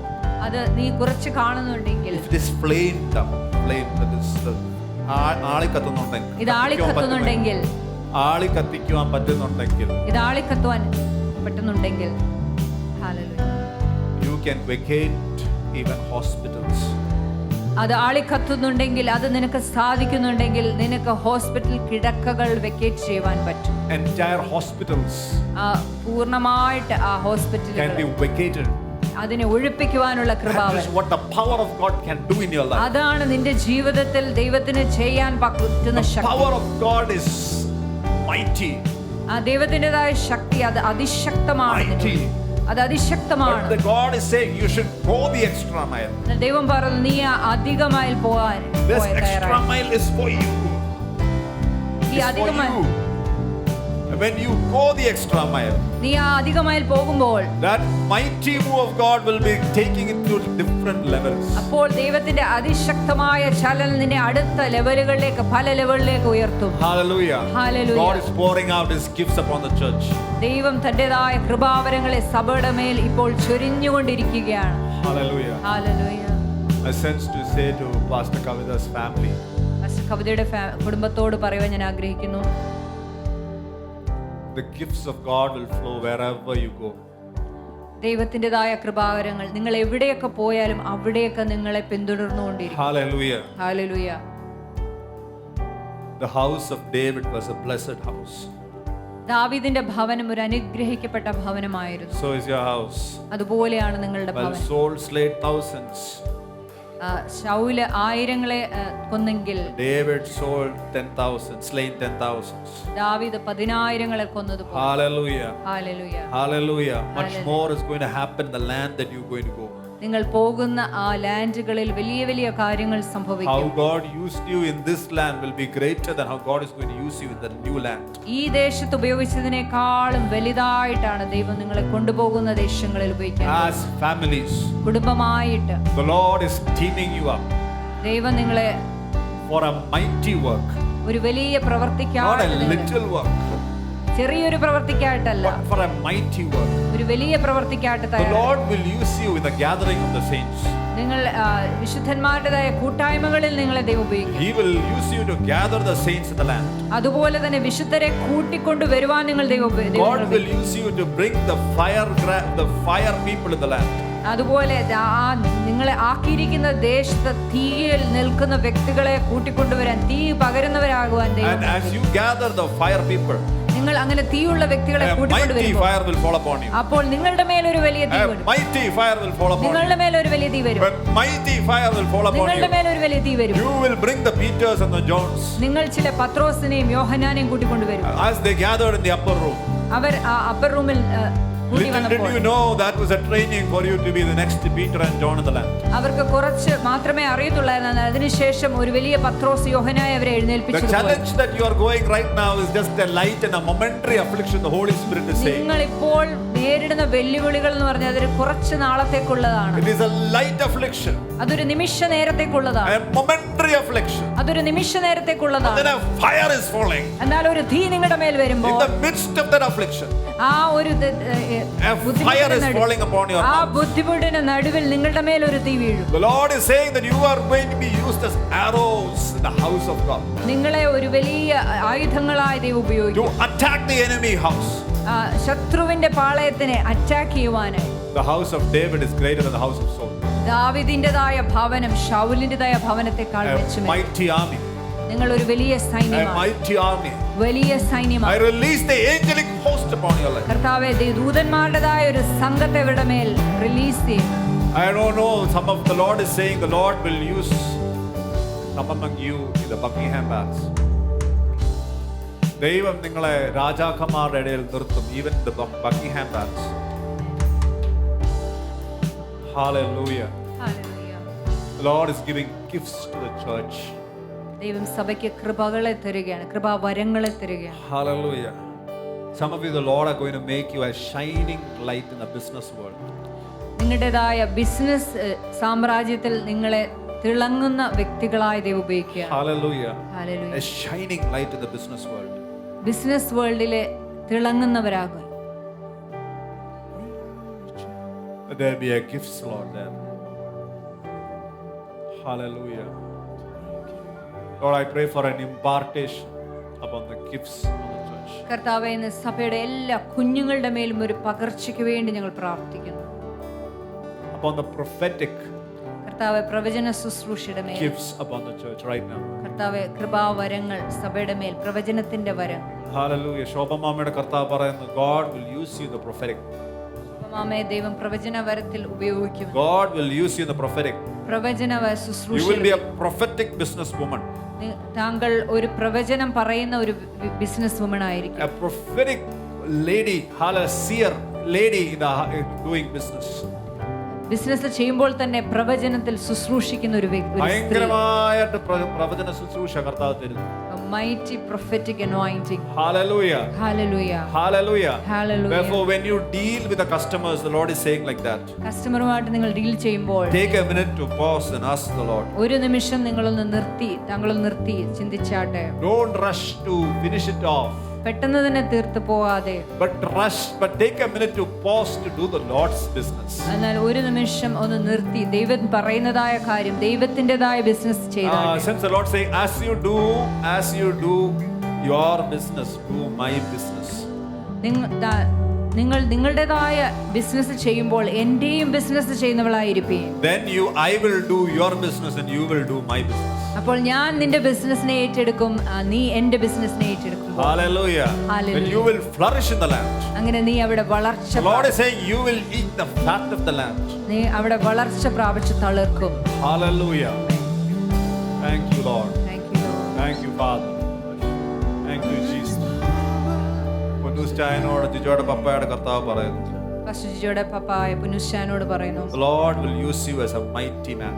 അത് നീ കുറച്ച് കാണുന്നുണ്ടെങ്കിൽ, if it is flamed up, flame, that is ആളി കത്തുന്നുണ്ടെങ്കിൽ, ഇത് ആളിക്കത്തുന്നുണ്ടെങ്കിൽ, ആളി കത്തിക്കുവാൻ പറ്റുന്നുണ്ടെങ്കിൽ, ഇത് ആളിക്കത്തുവാൻ പറ്റുന്നുണ്ടെങ്കിൽ, hallelujah, you can vacate even hospitals. അത് ആളിക്കത്തുന്നുണ്ടെങ്കിൽ, അത് നിനക്ക് സാധിക്കുന്നുണ്ടെങ്കിൽ നിനക്ക് ഹോസ്പിറ്റൽ കിടക്കകൾ വെക്കേറ്റ് ചെയ്യുവാൻ പറ്റും. Entire hospitals പൂർണ്ണമായിട്ട് ആ can be ഹോസ്പിറ്റലുകൾ vacated. അതിനെ ഒഴിപ്പിക്കുവാനുള്ള That is കൃപാവരം. what the power of God can do in your life. അതാണ് നിന്റെ ജീവിതത്തിൽ ദൈവത്തിന് ചെയ്യാൻ പറ്റുന്ന The Shakti. power of God is mighty. ആ ദൈവത്തിൻ്റെതായ ശക്തി അത് അതിശക്തമാണ്. Mighty. അത് അതിശക്തമാണ്. But the God is saying you should go the extra mile. എന്നാൽ ദൈവം പറഞ്ഞു നീ അധിക മൈൽ പോകാൻ This extra mile is for you. ഈ It's അധിക for mile you. When you go the extra mile, നീ ആ അധിക മൈൽ പോകുമ്പോൾ that mighty move of God will be taking it to different levels. അപ്പോൾ ദൈവത്തിന്റെ അതിശക്തമായ ചലനം നിന്നെ അടുത്ത ലെവലുകളിലേക്ക് പല ലെവലിലേക്ക് ഉയർത്തും. Hallelujah. Hallelujah. God is pouring out His gifts upon the church. ദൈവം തന്റേതായ കൃപാവരങ്ങളെ സഭയുടെ മേൽ ഇപ്പോൾ ചൊരിഞ്ഞുകൊണ്ടിരിക്കുകയാണ്. Hallelujah. Hallelujah. I sense to say to Pastor Kavita's family, കവിതയുടെ കുടുംബത്തോട് പറയുവാൻ ഞാൻ ആഗ്രഹിക്കുന്നു, the gifts of God will flow wherever you go. ദൈവത്തിൻ്റെതായ കൃപാവരങ്ങൾ നിങ്ങൾ എവിടെയൊക്കെ പോയാലും അവിടെയൊക്കെ നിങ്ങളെ പിന്തുടർന്നുകൊണ്ടിരിക്കും. Hallelujah. Hallelujah. The house of David was a blessed house. ദാവീദിന്റെ ഭവനം ഒരു അനുഗ്രഹിക്കപ്പെട്ട ഭവനമായിരുന്നു. So is your house. അതുപോലെയാണ് നിങ്ങളുടെ While ഭവനം. Saul slayed thousands, Saul ആയിരങ്ങളെ കൊന്നെങ്കിൽ David sold 10,000, slain 10,000s. ദാവീദ് 10,000-ങ്ങളെ കൊന്നതുപോലെ. Hallelujah. Hallelujah. Hallelujah. Much Hallelujah. more is going to happen in the land that you're going to go. നിങ്ങൾ പോകുന്ന ആ ലാൻഡുകളിൽ വലിയ വലിയ കാര്യങ്ങൾ How സംഭവിക്കും. God used you in this land will be greater than how God is going to use you in the new land. ഈ ദേശത്ത് ഉപയോഗിച്ചതിനേക്കാളും വലുതായിട്ടാണ് ദൈവം നിങ്ങളെ കൊണ്ടുപോകുന്ന ദേശങ്ങളിൽ ഉപയോഗിക്കാൻ. As families, കുടുംബമായിട്ട് the Lord is teaming you up ദൈവം നിങ്ങളെ for a mighty work, ഒരു വലിയ not a പ്രവർത്തിക്കായിട്ട്, little work, ചെറിയൊരു പ്രവർത്തിക്കായിട്ടല്ല, but for a mighty work. ഒരു വലിയ പ്രവർത്തിക്കായിട്ട് The തയ്യാറാണ്. Lord will use you in the gathering of the saints. നിങ്ങൾ വിശുദ്ധന്മാരുടേതായ കൂട്ടായ്മകളിൽ നിങ്ങളെ ദൈവം ഉപയോഗിക്കും. He will use you to gather the saints in the land. അതുപോലെ തന്നെ വിശുദ്ധരെ കൂട്ടിക്കൊണ്ട് വരുവാൻ നിങ്ങൾ ദൈവം God will use you to bring the fire people in the land. അതുപോലെ നിങ്ങളെ ആക്കിയിരിക്കുന്ന ദേശത്ത് തീയിൽ നിൽക്കുന്ന വ്യക്തികളെ കൂട്ടിക്കൊണ്ടുവരാൻ, തീ പകരുന്നവരാകുവാൻ ദൈവം. And as you gather the fire people, നിങ്ങൾ അങ്ങനെ തീയുള്ള വ്യക്തികളെ a mighty കൂട്ടിക്കൊണ്ടുവരുമ്പോൾ fire will fall upon you. അപ്പോൾ നിങ്ങളുടെ മേലൊരു വലിയ തീ A വരും. mighty fire will fall upon നിങ്ങളുടെ you. മേലൊരു വലിയ തീ വരും. When mighty fire will fall upon നിങ്ങളുടെ you, മേലൊരു വലിയ തീ വരും. you will bring the Peters and the Johns. നിങ്ങൾ ചില പത്രോസിനെയും യോഹന്നാനെയും കൂട്ടിക്കൊണ്ടുവരും. As they gathered in the upper room, അവർ അപ്പർ റൂമിൽ കൂടി little did വന്നപ്പോൾ you know that was a training for you to be the next Peter and John in the land. അവർക്ക് കുറച്ച് മാത്രമേ അറിയത്തുള്ളായിരുന്നു. അതിനുശേഷം ഒരു വലിയ പത്രോസ് യോഹന്നായെ അവരെ The എഴുന്നേൽപ്പിച്ചു. challenge that you are going right now is just a light and a momentary affliction. The Holy Spirit is saying നിങ്ങൾ ഇപ്പോൾ നേരിടുന്ന വെല്ലുവിളികൾ എന്ന് പറഞ്ഞാൽ അതൊരു കുറച്ച് നാളത്തേക്കുള്ളതാണ്. it is a light affliction, അതൊരു നിമിഷ നേരത്തേക്കുള്ളതാണ്. a momentary affliction. അതൊരു നിമിഷ And then നേരത്തേക്കുള്ളതാണ്. a fire is falling എന്നാൽ ഒരു തീ നിങ്ങളുടെ മേൽ in വരുമ്പോൾ the midst of that affliction. ആ ഒരു A fire is falling upon your ആ mouth. ബുദ്ധിമുട്ടിന്റെ നടുവിൽ നിങ്ങളുടെ മേൽ ഒരു തീ വീഴും. The Lord is saying that you are going to be used as arrows in the house of God നിങ്ങളെ ഒരു വലിയ ആയുധങ്ങളായി ദൈവം ഉപയോഗിക്കും. to attack the enemy house. ശത്രുവിന്റെ പാളയത്തിനെ അറ്റാക്ക് ചെയ്യുവാനായി. The house of David is greater than the house of Saul. ദാവീദിന്റേതായ ഭവനം ശൗലിന്റേതായ ഭവനത്തെക്കാൾ A മെച്ചമേ. mighty army. നിങ്ങൾ ഒരു വലിയ A സൈന്യമാണ്. mighty army. വലിയ I സൈന്യമാണ്. release the angelic host upon your life. കർത്താവേ, ദൂതന്മാരുടേതായ ഒരു സംഘത്തെ ഇവരുടെ മേൽ റിലീസ് ചെയ്യും. I don't know, some of the Lord is saying the Lord will use some among you in the Buckingham Palace. ദൈവം നിങ്ങളെ രാജാക്കന്മാരുടെ ഇടയിൽ നിർത്തും, even the Buckingham Palace. Hallelujah. The Lord is giving gifts to the church. ദൈവം സഭയ്ക്ക് കൃപകളെ തരികയാണ്, കൃപാവരങ്ങളെ തരികയാണ്. Hallelujah. Some of you, the Lord are going to make you a shining light in the business world. നിങ്ങളുടേതായ business സാമ്രാജ്യത്തിൽ നിങ്ങളെ തിളങ്ങുന്ന വ്യക്തികളായി ദൈവം ഉപയോഗിക്കുക. Hallelujah. ഹല്ലേലൂയ. A shining light in the business world. Business വേൾഡിലെ തിളങ്ങുന്നവരാകുക. Let there be a gifts, Lord, there. Hallelujah. Lord, I pray for an impartation upon the gifts of the church. കർത്താവേ, ഇന്ന് സഭയുടെ എല്ലാ കുഞ്ഞുങ്ങളുടെ മേലും ഒരു പകർച്ചയ്ക്ക് വേണ്ടി ഞങ്ങൾ പ്രാർത്ഥിക്കുന്നു. Upon the prophetic കർത്താവേ, പ്രവചന ശുശ്രൂഷയുടെ മേൽ, gifts upon the church right now. കർത്താവേ, കൃപാവരങ്ങൾ സഭയുടെ മേൽ, പ്രവചനത്തിന്റെ വരം. Hallelujah. ശോഭമാമയുടെ കർത്താവ് പറയുന്നു, God will use you the prophetic. ആമേ. ദൈവം പ്രവചന വരത്തിൽ ഉപയോഗിക്കും. God will use you in the prophetic. പ്രവചന You will ശുശ്രൂഷയിൽ be a prophetic businesswoman. താങ്കൾ ഒരു പ്രവചനം പറയുന്ന ഒരു ബിസിനസ് വുമൺ ആയിരിക്കും. A prophetic lady, seer lady in the doing business. Business ചെയ്യുമ്പോൾ തന്നെ പ്രവചനത്തിൽ ശുശ്രൂഷിക്കുന്ന ഒരു വ്യക്തി, ഭയങ്കരമായിട്ട് പ്രവചന ശുശ്രൂഷ കർത്താവ് തരുന്നു. mighty prophetic anointing. Hallelujah. Hallelujah. Hallelujah. Hallelujah. Therefore, when you deal with the customers, the Lord is saying like that. കസ്റ്റമറുമായിട്ട് നിങ്ങൾ ഡീൽ ചെയ്യുമ്പോൾ Take a minute to pause and ask the Lord. ഒരു നിമിഷം നിങ്ങളൊന്ന് നിർത്തി ചിന്തിച്ചാട്ടെ. Don't rush to finish it off. പെട്ടെന്ന് തന്നെ തീർത്തു പോവാതെ, But take a minute to pause to do the Lord's business. എന്നാൽ ഒരു നിമിഷം ഒന്ന് നിർത്തി ദൈവം പറയുന്നതായ കാര്യം, ദൈവത്തിൻ്റെതായ ബിസിനസ് ചെയ്താൽ. Since the Lord saying, as you do your business, do my business. നിങ്ങൾ നിങ്ങളുടേതായ ബിസിനസ് ചെയ്യുമ്പോൾ എന്റെയും business ചെയ്യുന്നവളായിരിക്കും. Then I will do your business and you will do my business. അപ്പോൾ ഞാൻ നിന്റെ ബിസിനസിനെ ഏറ്റെടുക്കും, നീ എന്റെ ബിസിനസിനെ ഏറ്റെടുക്കും. Hallelujah. Hallelujah. When you will flourish in the land. അങ്ങനെ നീ അവിടെ വളർച്ച, The Lord is saying you will eat the fat of the land. നീ അവിടെ വളർച്ച പ്രാപിച്ച് തളിർക്കും. Hallelujah. Thank you, Lord. Thank you, Lord. Thank you, Father. Thank you, Jesus. പുന്നുസ്റ്റായനോട് ജിജോയുടെ പപ്പയുടെ കർത്താവ് പറയുന്നു, ഫസ്റ്റ് ജിജോയുടെ പപ്പായ പുനുഷ്യാനോട് പറയുന്നു, The Lord will use you as a mighty man.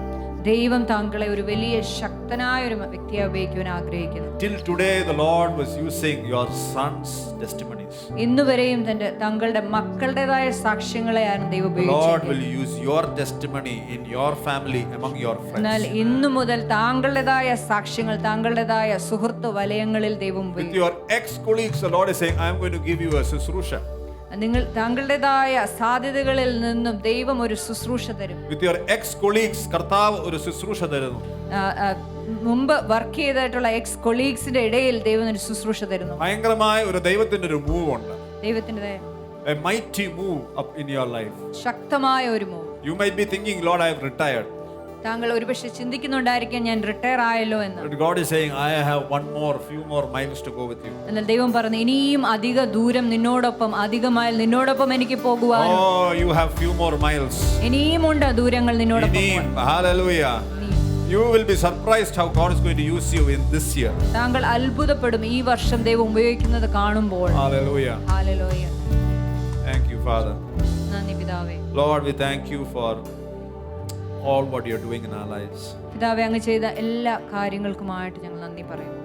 ദൈവം താങ്കളെ ഒരു വലിയ ശക്തനായ ഒരു വ്യക്തിയെ ഉപയോഗിക്കുവാൻ ആഗ്രഹിക്കുന്നു. Till today, the Lord was using your sons' testimonies. ഇന്നുവരെയും താങ്കളുടെ മക്കളുടേതായ സാക്ഷ്യങ്ങളെയാണ് ദൈവം The Lord ഉപയോഗിച്ചത്. will use your testimony in your family, among your എന്നാൽ friends. ഇന്നു മുതൽ താങ്കളുടേതായ സാക്ഷ്യങ്ങൾ താങ്കളുടേതായ സുഹൃത്ത് വലയങ്ങളിൽ ദൈവം With ഉപയോഗിക്കും. your ex-colleagues, the Lord is saying, I am going to give you a ശുശ്രൂഷ. നിങ്ങൾ താങ്കളുടേതായ സാധ്യതകളിൽ നിന്നും ദൈവം ഒരു ശുശ്രൂഷ തരും. With your ex-colleagues, കർത്താവ് ഒരു ശുശ്രൂഷ തരുന്നു. മുമ്പ് വർക്ക് ചെയ്തിട്ടുള്ള എക്സ് കൊളീഗ്സിന്റെ ഇടയിൽ ദൈവം ഒരു ശുശ്രൂഷ തരുന്നു. ഭയങ്കരമായ ഒരു ദൈവത്തിന്റെ ഒരു മൂവ് ഉണ്ട്. ദൈവത്തിൻ്റെതായ A mighty move up in your life. ശക്തമായ ഒരു move. You might be thinking, Lord, I have retired. താങ്കൾ ഒരുപക്ഷെ ചിന്തിക്കുന്നുണ്ടായിരിക്കാം, ഞാൻ റിട്ടയർ ആയല്ലോ എന്ന്. But God is saying, I have few more miles to go with you. എന്നാൽ ദൈവം പറഞ്ഞു, ഇനിയും അധിക ദൂരം നിന്നോടൊപ്പം, അധിക മൈൽ നിന്നോടൊപ്പം എനിക്ക് പോകുവാൻ. Oh, you have few more miles. ഇനിയുമുണ്ട് ദൂരങ്ങൾ നിന്നോടൊപ്പം. Hallelujah. You will be surprised how God is going to use you in this year. താങ്കൾ അത്ഭുതപ്പെടും ഈ വർഷം ദൈവം ഉപയോഗിക്കുന്നത് കാണുമ്പോൾ. Hallelujah. Hallelujah. Thank you, Father. നന്ദി പിതാവേ. Lord, we thank you for all what you're doing in our lives. പിതാവേ, അങ്ങ് ചെയ്ത എല്ലാ കാര്യങ്ങൾക്കുമായിട്ട് ഞങ്ങൾ നന്ദി പറയുന്നു.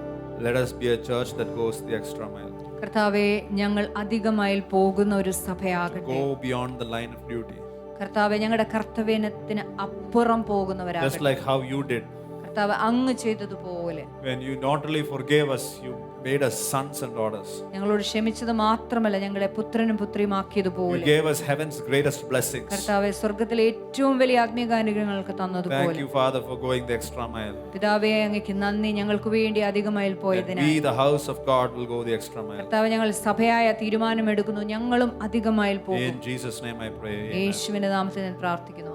Let us be a church that goes the extra mile. കർത്താവേ, ഞങ്ങൾ അധിക മൈൽ പോകുന്ന ഒരു സഭയാകട്ടെ. Go beyond the line of duty. കർത്താവേ, ഞങ്ങളുടെ കർത്തവ്യത്തിന് അപ്പുറം പോകുന്നവരാകട്ടെ. Just like how you did. കർത്താവ് അങ്ങ് ചെയ്തതുപോലെ When you not only forgave us, you made us sons and daughters. ഞങ്ങളോട് ക്ഷമിച്ചത് മാത്രമല്ല, ഞങ്ങളെ പുത്രനും You പുത്രിയുമാക്കിയതുപോലെ gave us heaven's greatest blessings. കർത്താവെ, സ്വർഗത്തിലെ ഏറ്റവും വലിയ ആത്മീകാനുഗ്രഹങ്ങൾക്ക് Thank തന്നതുപോലെ you, Father, for going the extra mile. പിതാവേ, അങ്ങേക്ക് നന്ദി. ഞങ്ങൾക്ക് വേണ്ടി അധിക mile That പോയതിനാൽ we, the house of God, will go the extra mile. കർത്താവ്, ഞങ്ങൾ സഭയായ തീരുമാനമെടുക്കുന്നു, ഞങ്ങളും അധിക മൈൽ പോകും. In Jesus' name I pray. Amen. യേശുവിന്റെ നാമത്തിൽ ഞാൻ പ്രാർത്ഥിക്കുന്നു.